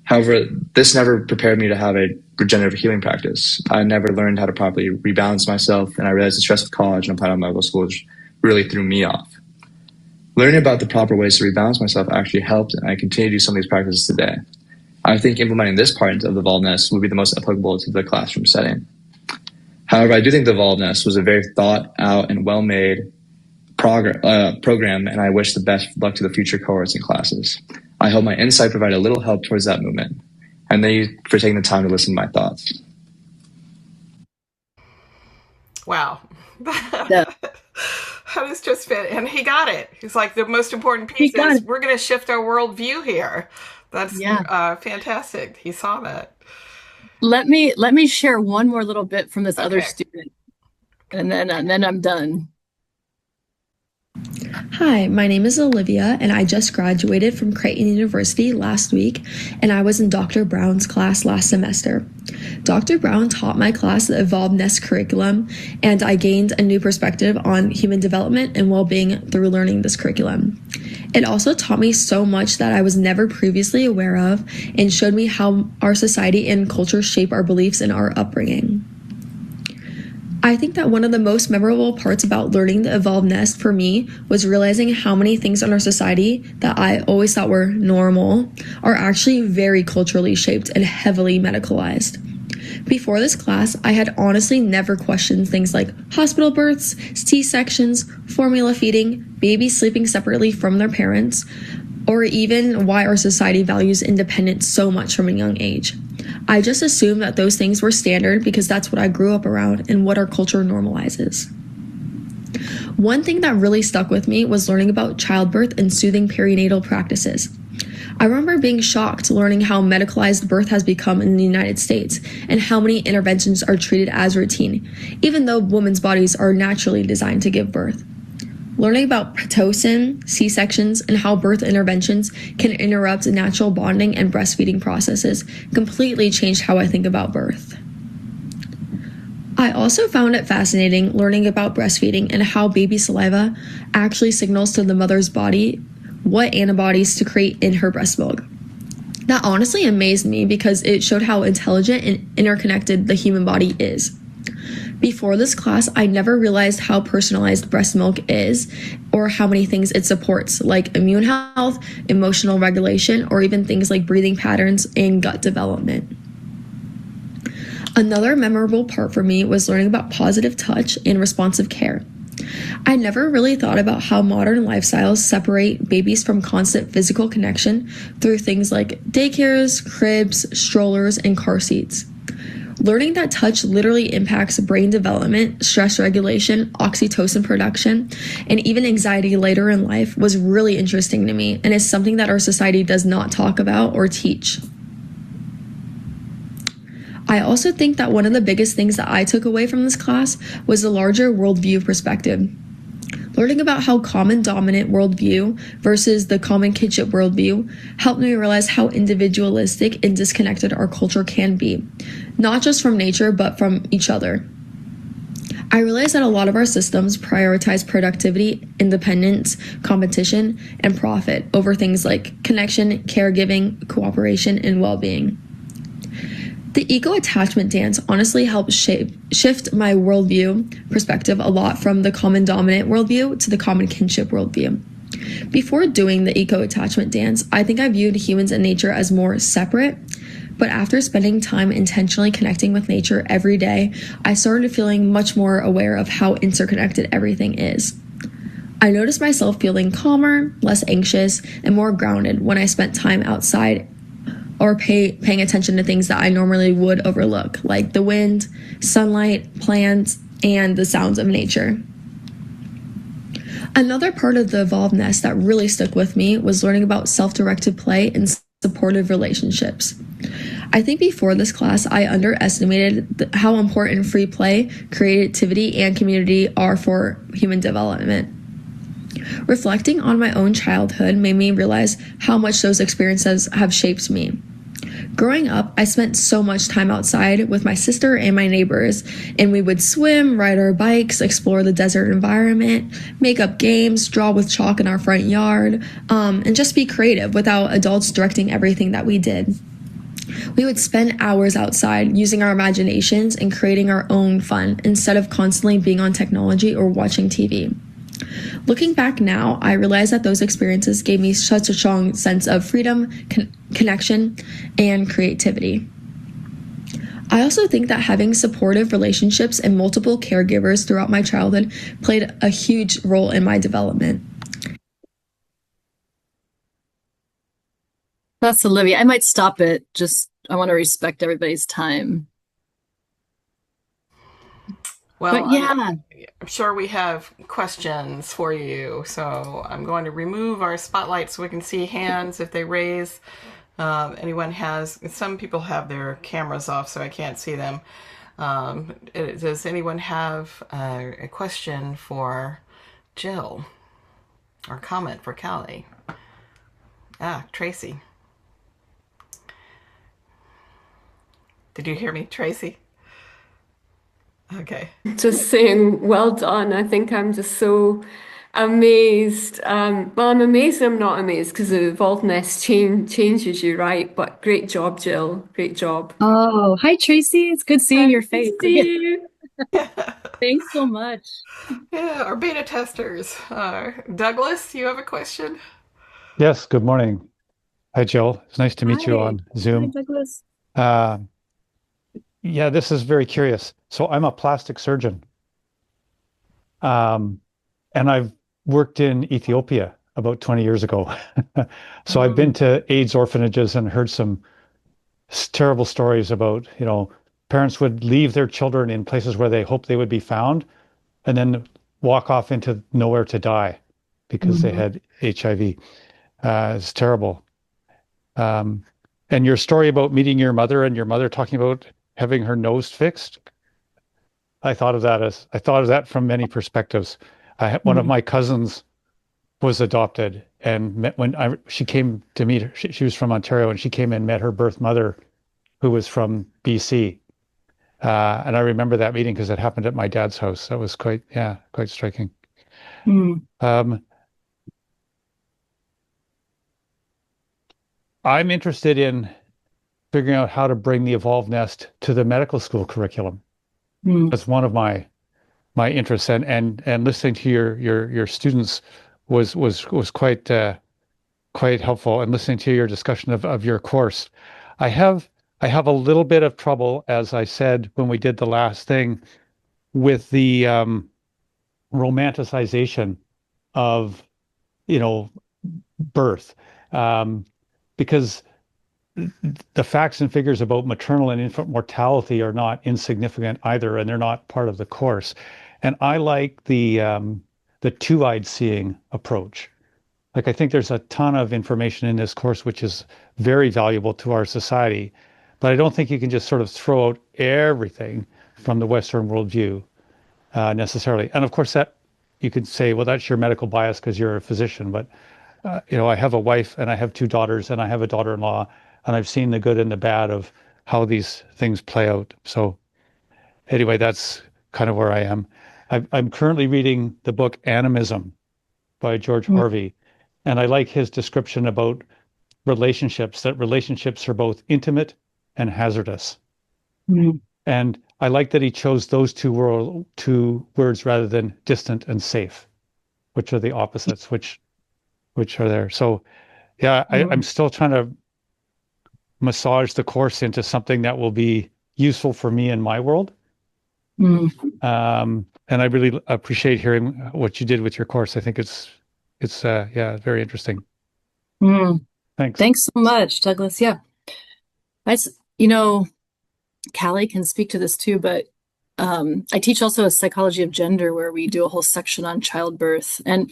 However, this never prepared me to have a regenerative healing practice. I never learned how to properly rebalance myself, and I realized the stress of college and applying to medical school really threw me off. Learning about the proper ways to rebalance myself actually helped, and I continue to do some of these practices today. I think implementing this part of the Evolved Nest would be the most applicable to the classroom setting. However, I do think the Evolved Nest was a very thought out and well-made program, and I wish the best luck to the future cohorts and classes. I hope my insight provided a little help towards that movement. And thank you for taking the time to listen to my thoughts. Wow. Yeah. That was just fit. And he got it. He's like, the most important piece is we're going to shift our worldview here. That's fantastic. He saw that. Let me share one more little bit from this other student, and then I'm done. Hi, my name is Olivia, and I just graduated from Creighton University last week, and I was in Dr. Brown's class last semester. Dr. Brown taught my class the Evolved Nest curriculum, and I gained a new perspective on human development and well-being through learning this curriculum. It also taught me so much that I was never previously aware of, and showed me how our society and culture shape our beliefs and our upbringing. I think that one of the most memorable parts about learning the Evolved Nest for me was realizing how many things in our society that I always thought were normal are actually very culturally shaped and heavily medicalized. Before this class, I had honestly never questioned things like hospital births, C-sections, formula feeding, babies sleeping separately from their parents, or even why our society values independence so much from a young age. I just assumed that those things were standard because that's what I grew up around and what our culture normalizes. One thing that really stuck with me was learning about childbirth and soothing perinatal practices. I remember being shocked learning how medicalized birth has become in the United States and how many interventions are treated as routine, even though women's bodies are naturally designed to give birth. Learning about Pitocin, C-sections, and how birth interventions can interrupt natural bonding and breastfeeding processes completely changed how I think about birth. I also found it fascinating learning about breastfeeding and how baby saliva actually signals to the mother's body what antibodies to create in her breast milk. That honestly amazed me because it showed how intelligent and interconnected the human body is. Before this class, I never realized how personalized breast milk is or how many things it supports, like immune health, emotional regulation, or even things like breathing patterns and gut development. Another memorable part for me was learning about positive touch and responsive care. I never really thought about how modern lifestyles separate babies from constant physical connection through things like daycares, cribs, strollers, and car seats. Learning that touch literally impacts brain development, stress regulation, oxytocin production, and even anxiety later in life was really interesting to me and is something that our society does not talk about or teach. I also think that one of the biggest things that I took away from this class was the larger worldview perspective. Learning about how common dominant worldview versus the common kinship worldview helped me realize how individualistic and disconnected our culture can be, not just from nature, but from each other. I realized that a lot of our systems prioritize productivity, independence, competition, and profit over things like connection, caregiving, cooperation, and well-being. The eco-attachment dance honestly helped shift my worldview perspective a lot from the common dominant worldview to the common kinship worldview. Before doing the eco-attachment dance, I think I viewed humans and nature as more separate, but after spending time intentionally connecting with nature every day, I started feeling much more aware of how interconnected everything is. I noticed myself feeling calmer, less anxious, and more grounded when I spent time outside or paying attention to things that I normally would overlook, like the wind, sunlight, plants, and the sounds of nature. Another part of the Evolved Nest that really stuck with me was learning about self-directed play and supportive relationships. I think before this class, I underestimated how important free play, creativity, and community are for human development. Reflecting on my own childhood made me realize how much those experiences have shaped me. Growing up, I spent so much time outside with my sister and my neighbors, and we would swim, ride our bikes, explore the desert environment, make up games, draw with chalk in our front yard, and just be creative without adults directing everything that we did. We would spend hours outside using our imaginations and creating our own fun instead of constantly being on technology or watching TV. Looking back now, I realize that those experiences gave me such a strong sense of freedom, connection, and creativity. I also think that having supportive relationships and multiple caregivers throughout my childhood played a huge role in my development. That's Olivia. I might stop it. I want to respect everybody's time. Well, but yeah. I'm sure we have questions for you. So I'm going to remove our spotlight so we can see hands if they raise. Anyone has, some people have their cameras off, so I can't see them. Does anyone have a question for Jill or comment for Callie? Tracy. Did you hear me, Tracy? Okay. Just saying, well done. I think I'm just so amazed. Well, I'm amazed I'm not amazed because the evolved nest changes you, right? But great job, Jill. Great job. Oh, hi, Tracy. It's good seeing your face. Good to see you. Thanks so much. Yeah, our beta testers. Douglas, you have a question? Yes, good morning. Hi, Jill. It's nice to meet you on Zoom. Hi, Douglas. Yeah, this is very curious. So I'm a plastic surgeon. And I've worked in Ethiopia about 20 years ago. So I've been to AIDS orphanages and heard some terrible stories about, parents would leave their children in places where they hoped they would be found and then walk off into nowhere to die because they had HIV. It's terrible. And your story about meeting your mother and your mother talking about having her nose fixed, I thought of that from many perspectives. One of my cousins was adopted, and she came to meet her. She was from Ontario, and she came and met her birth mother, who was from BC. And I remember that meeting because it happened at my dad's house. That was quite striking. I'm interested in figuring out how to bring the evolved nest to the medical school curriculum. That's one of my interests, and listening to your students was quite helpful, and listening to your discussion of your course. I have a little bit of trouble, as I said when we did the last thing, with the romanticization of birth, because the facts and figures about maternal and infant mortality are not insignificant either, and they're not part of the course. And I like the two-eyed seeing approach. Like, I think there's a ton of information in this course which is very valuable to our society, but I don't think you can just sort of throw out everything from the Western worldview necessarily. And of course, that you could say, well, that's your medical bias because you're a physician, but I have a wife and I have two daughters and I have a daughter-in-law, and I've seen the good and the bad of how these things play out. So anyway, that's kind of where I am. I'm currently reading the book Animism by George Harvey, and I like his description about relationships, that relationships are both intimate and hazardous. And I like that he chose those two words rather than distant and safe, which are the opposites, which are there. So yeah, I'm still trying to massage the course into something that will be useful for me in my world. And I really appreciate hearing what you did with your course. I think it's very interesting. Thanks. Thanks so much, Douglas. Yeah. Callie can speak to this too, but I teach also a psychology of gender where we do a whole section on childbirth. And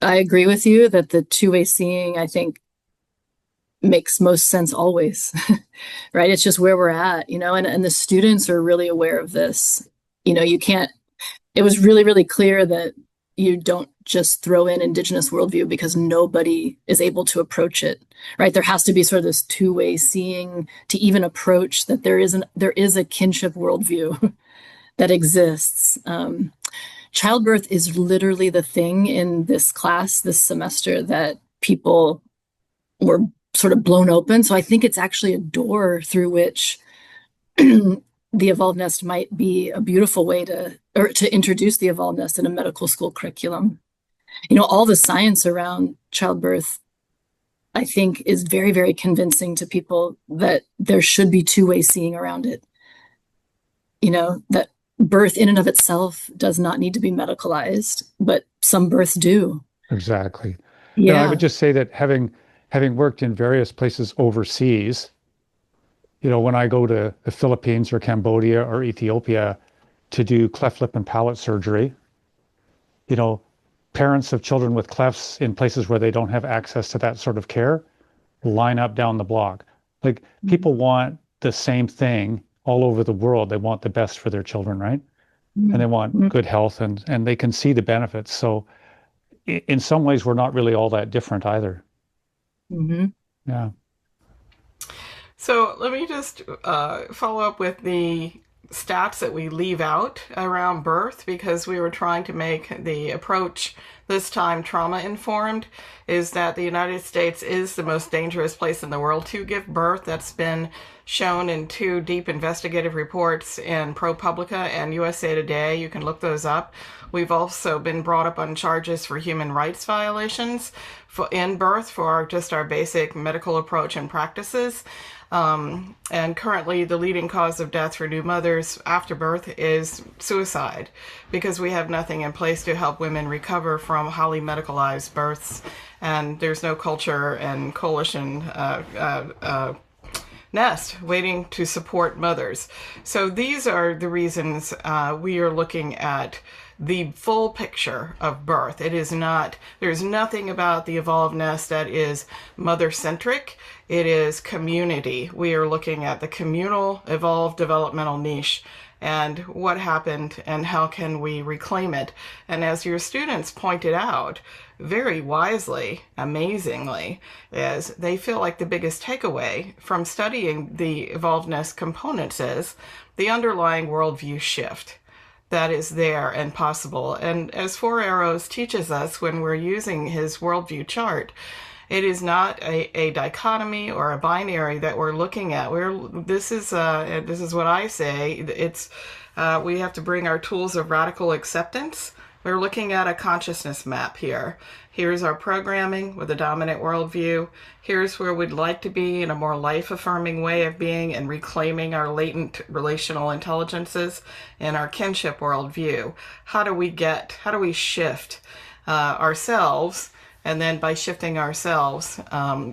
I agree with you that the two-way seeing, I think, makes most sense always, right? It's just where we're at, and the students are really aware of this. It was really, really clear that you don't just throw in Indigenous worldview because nobody is able to approach it, right? There has to be sort of this two-way seeing to even approach that there is a kinship worldview that exists. Childbirth is literally the thing in this class this semester that people were sort of blown open. So I think it's actually a door through which the evolved nest might be a beautiful way to introduce the evolved nest in a medical school curriculum. All the science around childbirth, I think, is very, very convincing to people that there should be two-way seeing around it. That birth in and of itself does not need to be medicalized, but some births do. Exactly. Yeah. I would just say that having worked in various places overseas, when I go to the Philippines or Cambodia or Ethiopia to do cleft lip and palate surgery, parents of children with clefts in places where they don't have access to that sort of care line up down the block. Like, people want the same thing all over the world. They want the best for their children, right? And they want good health, and they can see the benefits. So in some ways, we're not really all that different either. Yeah. So let me just follow up with the stats that we leave out around birth, because we were trying to make the approach this time trauma informed, is that the United States is the most dangerous place in the world to give birth. That's been shown in 2 deep investigative reports in ProPublica and USA Today. You can look those up. We've also been brought up on charges for human rights violations in birth for just our basic medical approach and practices. And currently the leading cause of death for new mothers after birth is suicide, because we have nothing in place to help women recover from highly medicalized births, and there's no culture and coalition nest waiting to support mothers. So these are the reasons we are looking at the full picture of birth. There's nothing about the evolved nest that is mother-centric. It is community. We are looking at the communal evolved developmental niche and what happened and how can we reclaim it. And as your students pointed out, very wisely, amazingly, is they feel like the biggest takeaway from studying the evolved nest components is the underlying worldview shift that is there and possible. And as Four Arrows teaches us when we're using his worldview chart, it is not a dichotomy or a binary that we're looking at. This is what I say. It's we have to bring our tools of radical acceptance. We're looking at a consciousness map here. Here's our programming with a dominant worldview. Here's where we'd like to be in a more life-affirming way of being and reclaiming our latent relational intelligences in our kinship worldview. How do we shift ourselves, and then by shifting ourselves,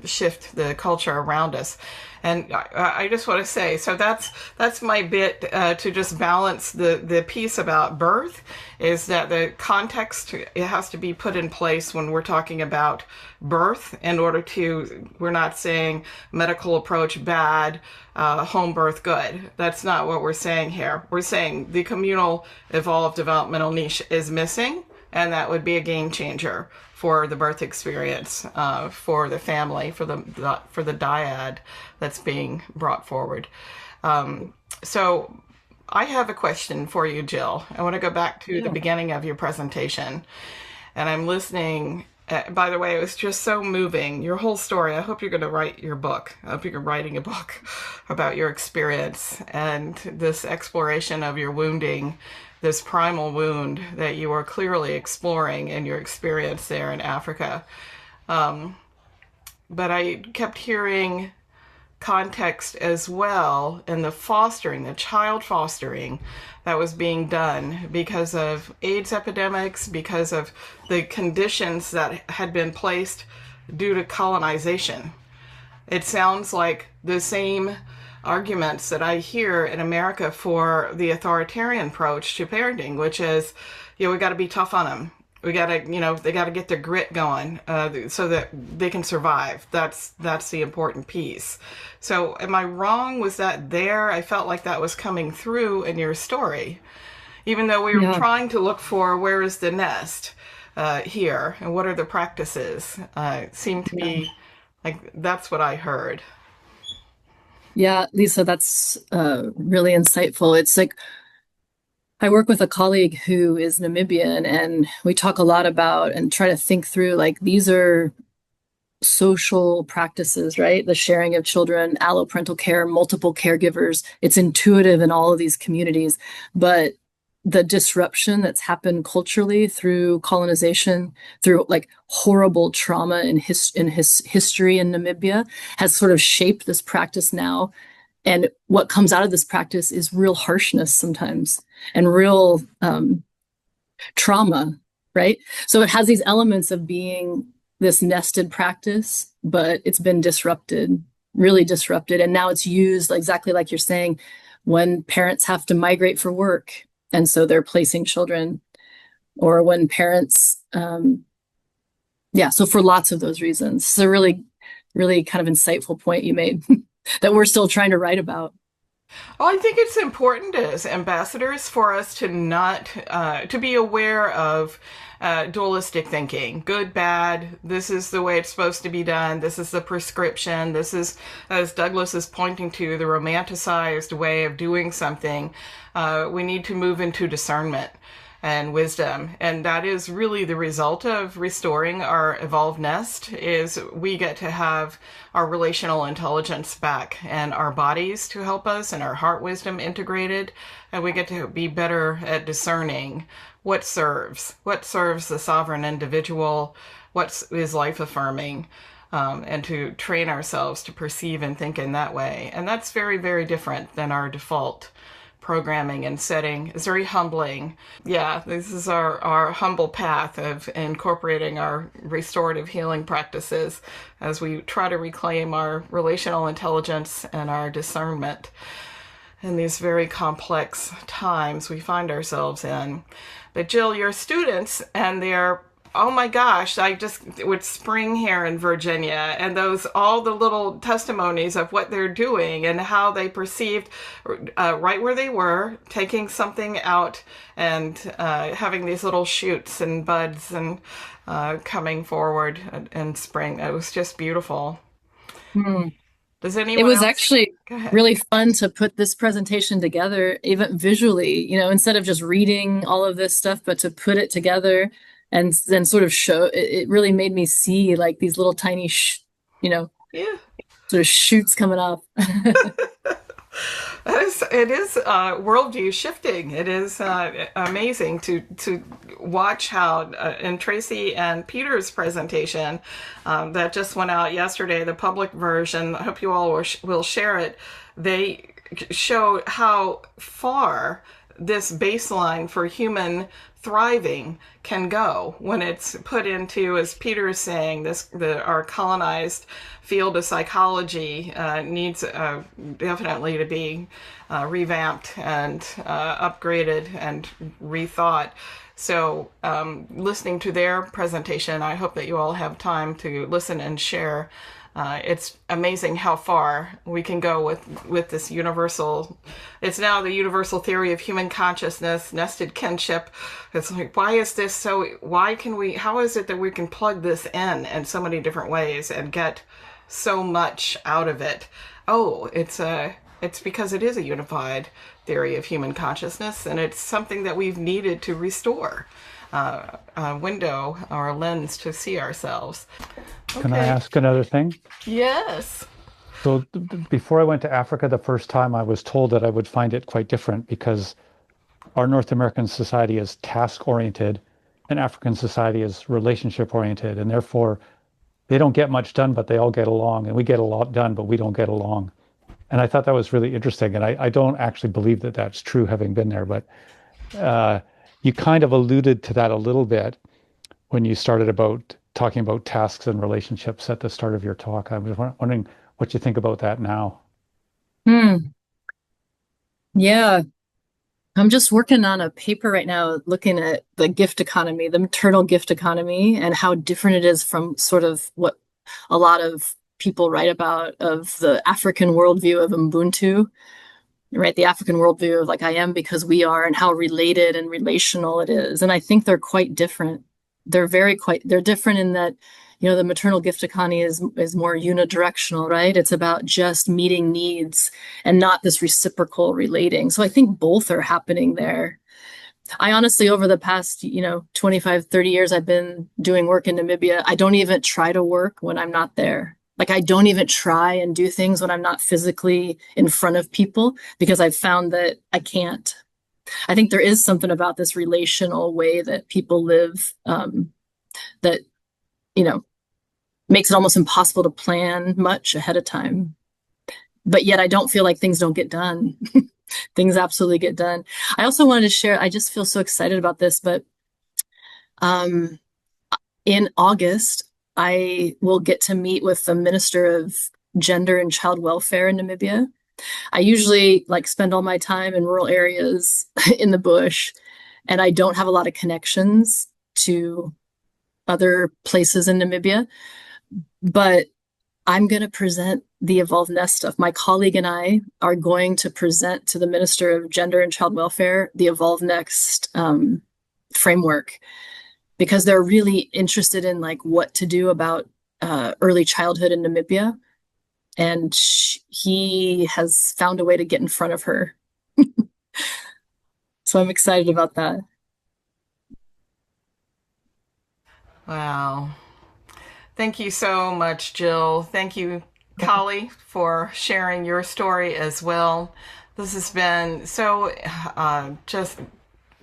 shift the culture around us? And I just want to say, so that's my bit to just balance the piece about birth, is that the context, it has to be put in place when we're talking about birth in order to, we're not saying medical approach bad, home birth good. That's not what we're saying here. We're saying the communal evolved developmental niche is missing, and that would be a game changer for the birth experience, for the family, for the dyad that's being brought forward. So I have a question for you, Jill. I want to go back to the beginning of your presentation, and I'm listening. By the way, it was just so moving, your whole story. I hope you're going to write your book. I hope you're writing a book about your experience and this exploration of your wounding, this primal wound that you are clearly exploring in your experience there in Africa. But I kept hearing context as well in the fostering, the child fostering that was being done because of AIDS epidemics, because of the conditions that had been placed due to colonization. It sounds like the same arguments that I hear in America for the authoritarian approach to parenting, which is, we got to be tough on them. We got to, they got to get their grit going so that they can survive. That's the important piece. So am I wrong? Was that there? I felt like that was coming through in your story, even though we were trying to look for where is the nest here and what are the practices. It seemed to be like that's what I heard. Yeah, Lisa, that's really insightful. It's like I work with a colleague who is Namibian, and we talk a lot about and try to think through, like, these are social practices, right? The sharing of children, alloparental care, multiple caregivers. It's intuitive in all of these communities, but the disruption that's happened culturally through colonization, through like horrible trauma in history in Namibia, has sort of shaped this practice now. And what comes out of this practice is real harshness sometimes and real trauma, right? So it has these elements of being this nested practice, but it's been disrupted, really disrupted. And now it's used exactly like you're saying, when parents have to migrate for work. And so they're placing children, or when parents, so for lots of those reasons. It's a really, really kind of insightful point you made that we're still trying to write about. Well, I think it's important as ambassadors for us to not, to be aware of dualistic thinking. Good, bad, this is the way it's supposed to be done, this is the prescription, this is, as Douglas is pointing to, the romanticized way of doing something. We need to move into discernment and wisdom. And that is really the result of restoring our evolved nest, is we get to have our relational intelligence back and our bodies to help us and our heart wisdom integrated. And we get to be better at discerning what serves the sovereign individual, what is life affirming, and to train ourselves to perceive and think in that way. And that's very, very different than our default programming and setting. It's very humbling. Yeah, this is our humble path of incorporating our restorative healing practices as we try to reclaim our relational intelligence and our discernment in these very complex times we find ourselves in. But Jill, your students and their, oh my gosh, I just would spring here in Virginia, and all the little testimonies of what they're doing and how they perceived right where they were, taking something out and having these little shoots and buds and coming forward in spring. It was just beautiful. Does anyone It was else? Actually really fun to put this presentation together, even visually, instead of just reading all of this stuff, but to put it together and then sort of show it really made me see like these little tiny, sort of shoots coming up. It is worldview shifting. It is amazing to watch how in Tracy and Peter's presentation that just went out yesterday, the public version, I hope you all will share it, they show how far this baseline for human thriving can go when it's put into, as Peter is saying, our colonized field of psychology needs definitely to be revamped and upgraded and rethought. So listening to their presentation, I hope that you all have time to listen and share. It's amazing how far we can go with this universal. It's now the universal theory of human consciousness, nested kinship. It's like, why is this so? How is it that we can plug this in so many different ways and get so much out of it? Oh, it's because it is a unified theory of human consciousness, and it's something that we've needed to restore a window or a lens to see ourselves. Okay. Can I ask another thing? Yes. So before I went to Africa the first time, I was told that I would find it quite different because our North American society is task-oriented and African society is relationship-oriented, and therefore they don't get much done, but they all get along, and we get a lot done, but we don't get along. And I thought that was really interesting, and I don't actually believe that that's true, having been there, but you kind of alluded to that a little bit when you started talking about tasks and relationships at the start of your talk. I was wondering what you think about that now. Yeah. I'm just working on a paper right now looking at the gift economy, the maternal gift economy, and how different it is from sort of what a lot of people write about of the African worldview of Ubuntu, right? The African worldview of like I am because we are, and how related and relational it is. And I think they're quite different. They're different in that, the maternal gift economy is more unidirectional, right? It's about just meeting needs and not this reciprocal relating. So I think both are happening there. I honestly, over the past, 25, 30 years, I've been doing work in Namibia. I don't even try to work when I'm not there. Like, I don't even try and do things when I'm not physically in front of people because I've found that I can't. I think there is something about this relational way that people live that, makes it almost impossible to plan much ahead of time. But yet I don't feel like things don't get done. Things absolutely get done. I also wanted to share, I just feel so excited about this, but in August, I will get to meet with the Minister of Gender and Child Welfare in Namibia. I usually spend all my time in rural areas in the bush, and I don't have a lot of connections to other places in Namibia, but I'm going to present the Evolved Nest stuff. My colleague and I are going to present to the Minister of Gender and Child Welfare the Evolved Next framework because they're really interested in what to do about early childhood in Namibia. And he has found a way to get in front of her. So I'm excited about that. Wow. Thank you so much, Jill. Thank you, Kali, for sharing your story as well. This has been so just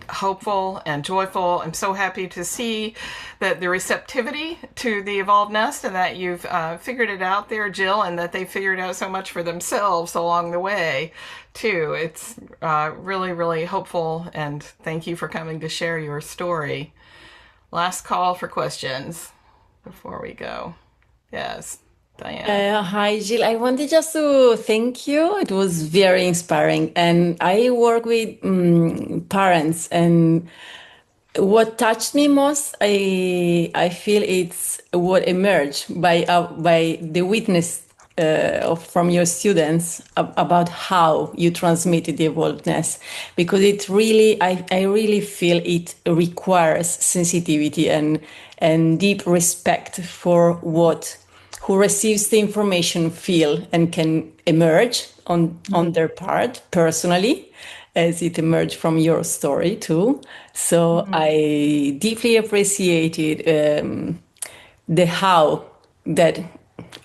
hopeful and joyful. I'm so happy to see that the receptivity to the Evolved Nest and that you've figured it out there, Jill, and that they figured out so much for themselves along the way, too. It's really, really hopeful, and thank you for coming to share your story. Last call for questions before we go. Yes. Diana. Hi, Jill. I wanted just to thank you. It was very inspiring. And I work with parents, and what touched me most, I feel it's what emerged by the witness from your students about how you transmitted the evolvedness, because it really, I really feel it requires sensitivity and deep respect for what who receives the information feel and can emerge on their part personally, as it emerged from your story too. So I deeply appreciated the how that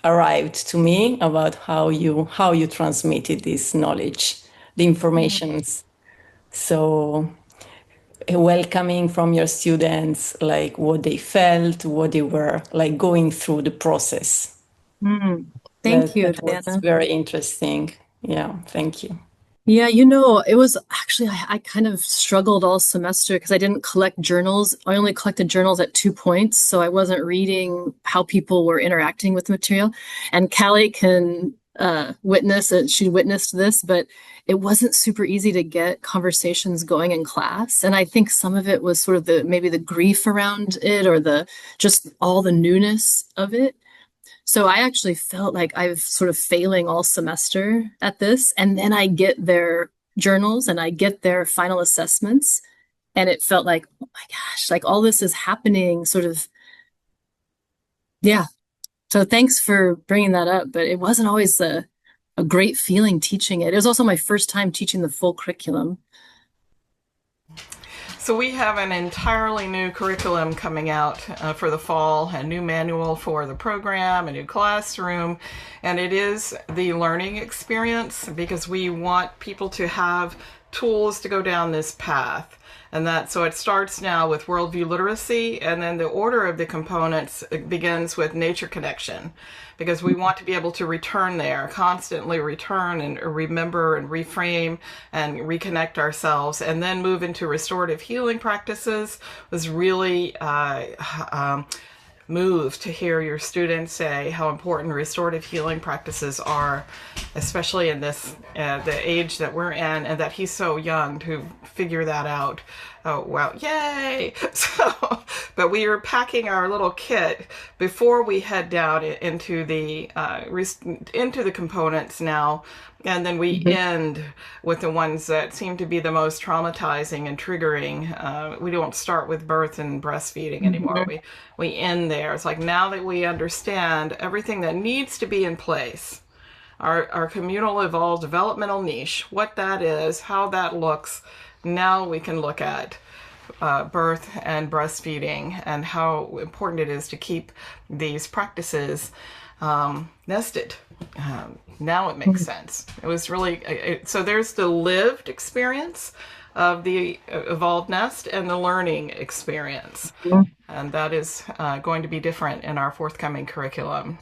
arrived to me about how you transmitted this knowledge, the informations. So welcoming from your students, what they felt, what they were going through the process. Thank you, That was Diana. very interesting. Yeah, thank you. Yeah, it was actually, I kind of struggled all semester because I didn't collect journals. I only collected journals at 2 points, so I wasn't reading how people were interacting with the material. And Callie can witness it. She witnessed this, but it wasn't super easy to get conversations going in class. And I think some of it was sort of maybe the grief around it or just all the newness of it. So I actually felt like I was sort of failing all semester at this. And then I get their journals and I get their final assessments. And it felt like, oh my gosh, all this is happening sort of. Yeah. So thanks for bringing that up. But it wasn't always a great feeling teaching it. It was also my first time teaching the full curriculum. So we have an entirely new curriculum coming out for the fall, a new manual for the program, a new classroom, and it is the learning experience because we want people to have tools to go down this path. And so it starts now with worldview literacy, and then the order of the components begins with nature connection, because we want to be able to return there, constantly return and remember and reframe and reconnect ourselves, and then move into restorative healing practices. Was really moved to hear your students say how important restorative healing practices are, especially in this the age that we're in, and that he's so young to figure that out. Oh wow, yay! But we are packing our little kit before we head down into the components now. And then we end with the ones that seem to be the most traumatizing and triggering. We don't start with birth and breastfeeding anymore. We end there. It's like, now that we understand everything that needs to be in place, our communal evolved developmental niche, what that is, how that looks, now we can look at birth and breastfeeding and how important it is to keep these practices nested. Now it makes sense. It was really, so there's the lived experience of the evolved nest and the learning experience. And that is going to be different in our forthcoming curriculum.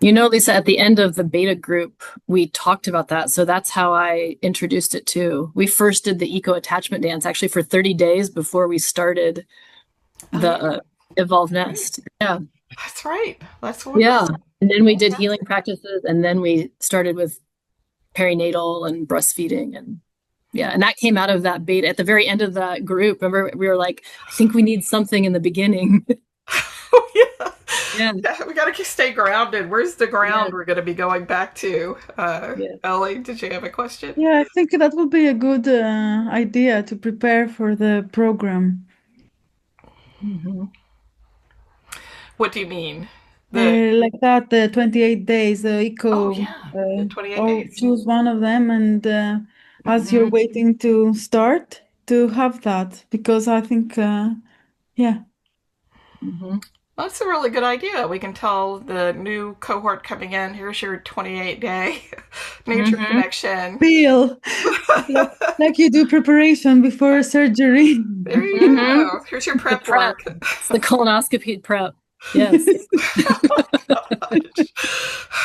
You know, Lisa, at the end of the beta group, we talked about that. So that's how I introduced it too. We first did the eco-attachment dance actually for 30 days before we started the evolved nest. Yeah. That's right. That's what. Yeah. And then we did healing practices, and then we started with perinatal and breastfeeding, and yeah, and that came out of that beta at the very end of that group. Remember, we were like, I think we need something in the beginning. Oh, yeah. Yeah, we got to stay grounded. Where's the ground we're going to be going back to? Ellie, did you have a question? Yeah, I think that would be a good idea to prepare for the program. What do you mean? Like that, the 28 days, the eco. The 28 or days. choose one of them, and as you're waiting to start, to have that, because I think, yeah. That's a really good idea. We can tell the new cohort coming in, here's your 28-day nature connection. Feel like you do preparation before surgery. There you go. Here's your prep work. It's the colonoscopy prep. Yes.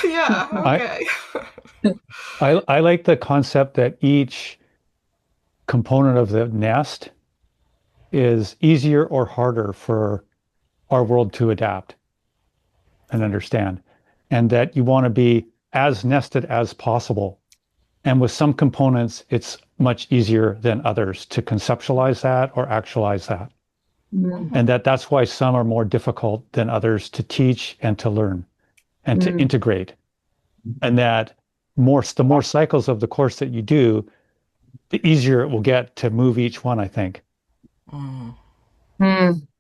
Yeah, okay. I like the concept that each component of the nest is easier or harder for our world to adapt and understand, and that you want to be as nested as possible. And with some components, it's much easier than others to conceptualize that or actualize that. And that's why some are more difficult than others to teach and to learn and to integrate. And that the more cycles of the course that you do, the easier it will get to move each one, I think.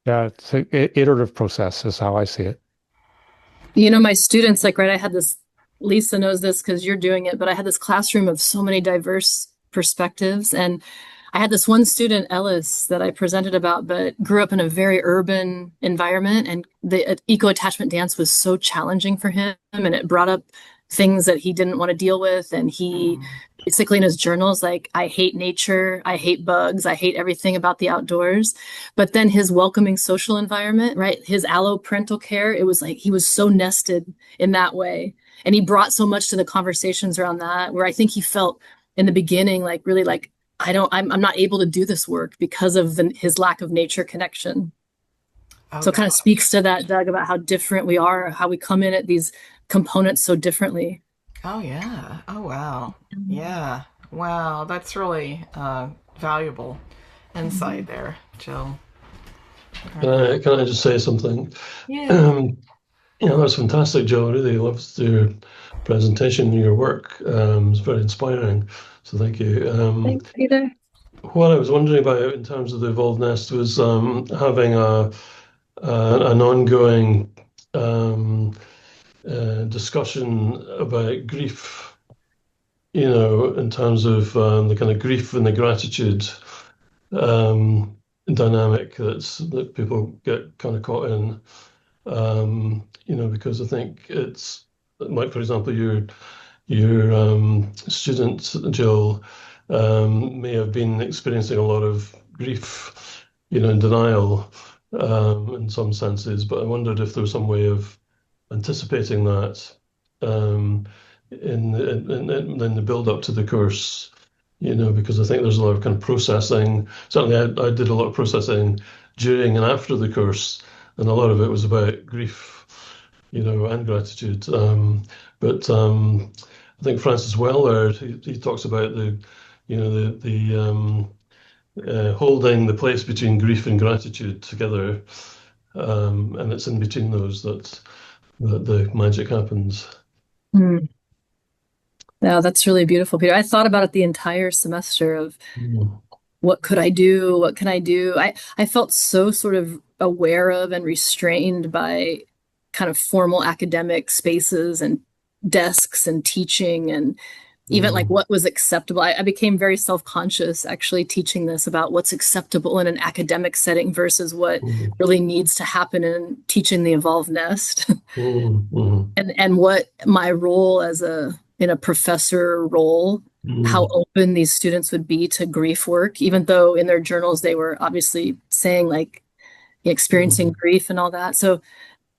Yeah, it's an iterative process is how I see it. You know, my students, like, right, I had this, Lisa knows this because you're doing it, but I had this classroom of so many diverse perspectives. And I had this one student, Ellis, that I presented about, but grew up in a very urban environment. And the eco-attachment dance was so challenging for him. And it brought up things that he didn't want to deal with. And he basically in his journals, like, I hate nature, I hate bugs, I hate everything about the outdoors. But then his welcoming social environment, right? His alloparental care, it was like he was so nested in that way. And he brought so much to the conversations around that, where I think he felt in the beginning, like, really like, I'm not able to do this work because of his lack of nature connection. So it kind of speaks to that, Doug, about how different we are, how we come in at these components so differently. Oh, yeah. Oh, wow. Yeah. Wow. That's really valuable insight there, Jill. Can I just say something? Yeah. That's fantastic, Jill. I really loved your presentation and your work. It's very inspiring. So thank you. Thanks, Peter. What I was wondering about in terms of the evolved nest was having an ongoing discussion about grief, in terms of the kind of grief and the gratitude dynamic that people get kind of caught in, because I think it's like, for example, your student, Jill, may have been experiencing a lot of grief, and denial in some senses, but I wondered if there was some way of anticipating that in the build up to the course, because I think there's a lot of kind of processing. Certainly I did a lot of processing during and after the course, and a lot of it was about grief, and gratitude. But I think Francis Weller, he talks about the holding the place between grief and gratitude together, and it's in between those that the magic happens. Yeah, that's really beautiful, Peter. I thought about it the entire semester of what could I do? What can I do? I felt so sort of aware of and restrained by kind of formal academic spaces and desks and teaching. And even like what was acceptable. I became very self-conscious actually teaching this about what's acceptable in an academic setting versus what really needs to happen in teaching the evolved nest. And what my role in a professor role, how open these students would be to grief work, even though in their journals they were obviously saying like experiencing grief and all that. So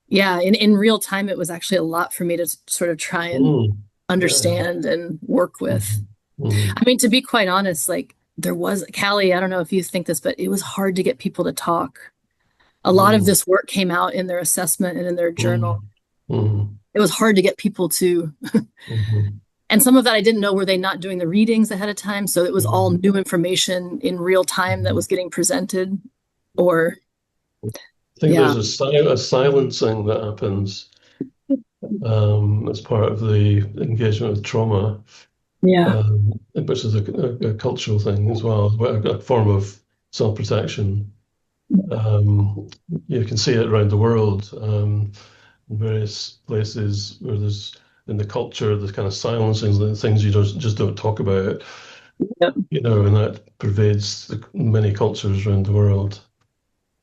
yeah, in real time, it was actually a lot for me to sort of try and understand and work with. I mean, to be quite honest, like there was, Callie, I don't know if you think this, but it was hard to get people to talk. A lot of this work came out in their assessment and in their journal. It was hard to get people to, and some of that I didn't know, were they not doing the readings ahead of time? So it was all new information in real time that was getting presented, or I think there's a silencing that happens as part of the engagement with trauma, which is a cultural thing as well, a form of self-protection. You can see it around the world in various places where there's, in the culture, there's kind of silencing, the things you just don't talk about, you know, and that pervades many cultures around the world,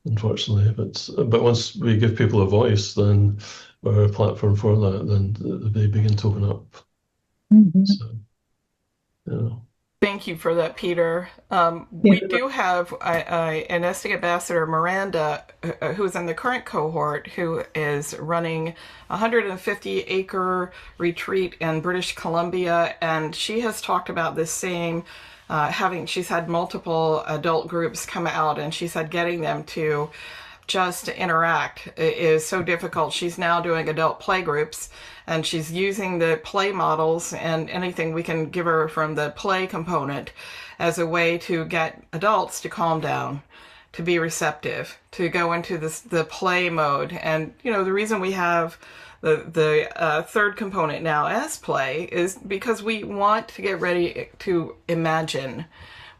unfortunately. But once we give people a voice, then, or a platform for that, then they begin to open up. So, yeah. Thank you for that, Peter. We do have a nesting ambassador, Miranda, who's in the current cohort, who is running a 150-acre retreat in British Columbia, and she has talked about this same she's had multiple adult groups come out, and she said getting them to just interact is so difficult. She's now doing adult play groups, and she's using the play models and anything we can give her from the play component as a way to get adults to calm down, to be receptive, to go into the play mode. And you know, the reason we have the third component now as play is because we want to get ready to imagine.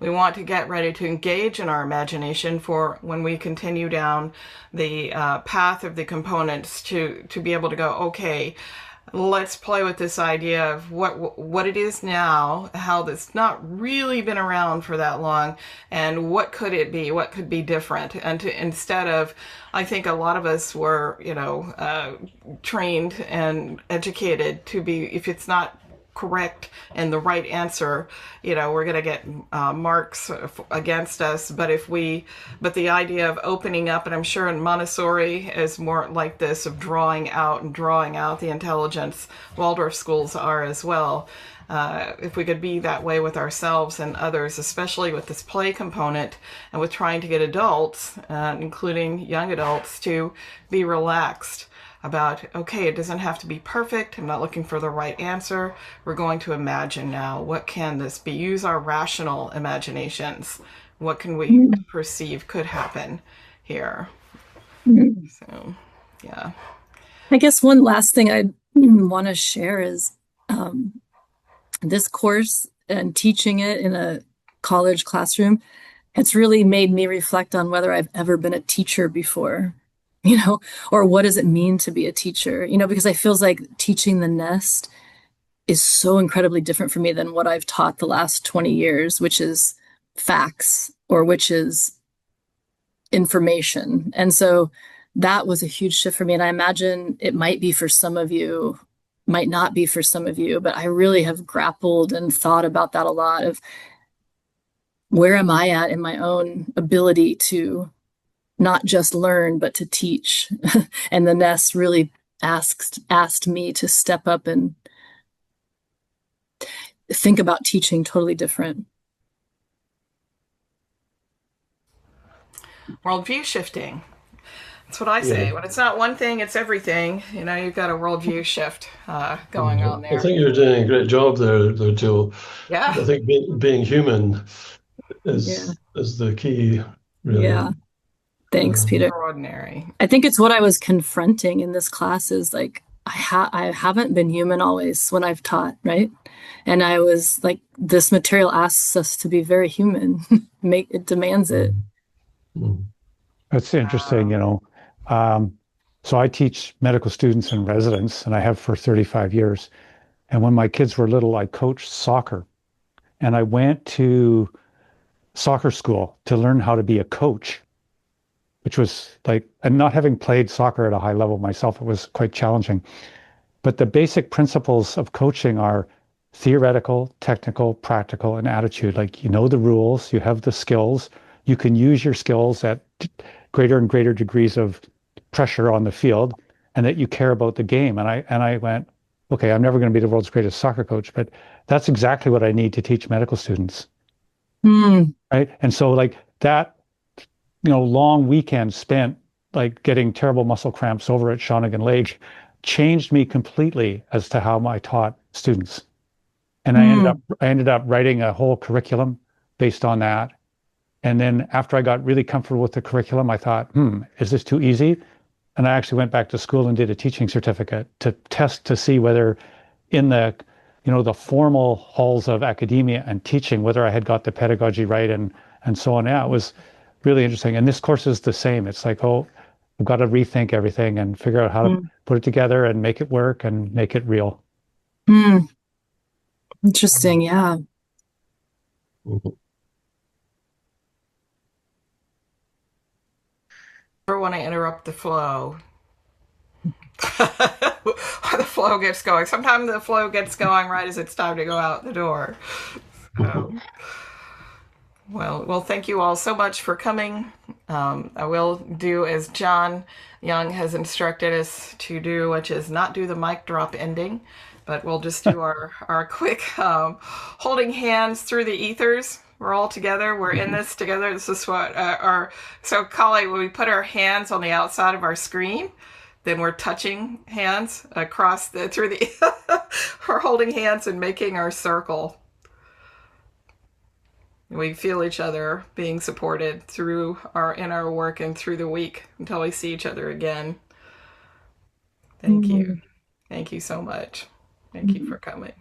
We want to get ready to engage in our imagination for when we continue down the path of the components to be able to go, okay, let's play with this idea of what it is now, how that's not really been around for that long, and what could it be, what could be different. And instead of, I think a lot of us were, you know, trained and educated to be, if it's not correct and the right answer, you know, we're going to get marks against us. But the idea of opening up, and I'm sure in Montessori is more like this, of drawing out the intelligence. Waldorf schools are as well. If we could be that way with ourselves and others, especially with this play component, and with trying to get adults, including young adults, to be relaxed about, okay, it doesn't have to be perfect. I'm not looking for the right answer. We're going to imagine now. What can this be? Use our rational imaginations. What can we perceive could happen here? So, yeah. I guess one last thing I want to share is this course and teaching it in a college classroom, it's really made me reflect on whether I've ever been a teacher before, you know, or what does it mean to be a teacher, you know, because I feels like teaching the nest is so incredibly different for me than what I've taught the last 20 years, which is facts, or which is information. And so that was a huge shift for me. And I imagine it might be for some of you, might not be for some of you, but I really have grappled and thought about that a lot, of where am I at in my own ability to not just learn, but to teach. And the nest really asked me to step up and think about teaching totally different. Worldview shifting. That's what I say. Yeah. When it's not one thing, it's everything. You know, you've got a worldview shift going on there. I think you're doing a great job there, Jill. Yeah. I think being human is the key, really. Yeah. Thanks, Peter. Extraordinary. I think it's what I was confronting in this class is like, I haven't been human always when I've taught, right? And I was like, this material asks us to be very human. It demands it. That's interesting, you know. So I teach medical students and residents, and I have for 35 years. And when my kids were little, I coached soccer. And I went to soccer school to learn how to be a coach, which was like, and not having played soccer at a high level myself, it was quite challenging. But the basic principles of coaching are theoretical, technical, practical, and attitude. Like, you know the rules, you have the skills, you can use your skills at greater and greater degrees of pressure on the field, and that you care about the game. And I went, okay, I'm never going to be the world's greatest soccer coach, but that's exactly what I need to teach medical students. Right. And so like that, long weekend spent like getting terrible muscle cramps over at Shawnigan Lake changed me completely as to how I taught students. And I ended up writing a whole curriculum based on that. And then after I got really comfortable with the curriculum, I thought, is this too easy? And I actually went back to school and did a teaching certificate to test to see whether in the, the formal halls of academia and teaching, whether I had got the pedagogy right and so on. Yeah, it was really interesting. And this course is the same. It's like, I've got to rethink everything and figure out how to put it together and make it work and make it real. Interesting. Yeah. Never want to interrupt the flow. The flow gets going. Sometimes the flow gets going right as it's time to go out the door. Well, thank you all so much for coming. I will do as John Young has instructed us to do, which is not do the mic drop ending, but we'll just do our quick holding hands through the ethers. We're all together. We're in this together. This is what so Kali, when we put our hands on the outside of our screen, then we're touching hands across through the we're holding hands and making our circle. We feel each other being supported in our work and through the week until we see each other again. Thank you. Thank you so much. Thank you for coming.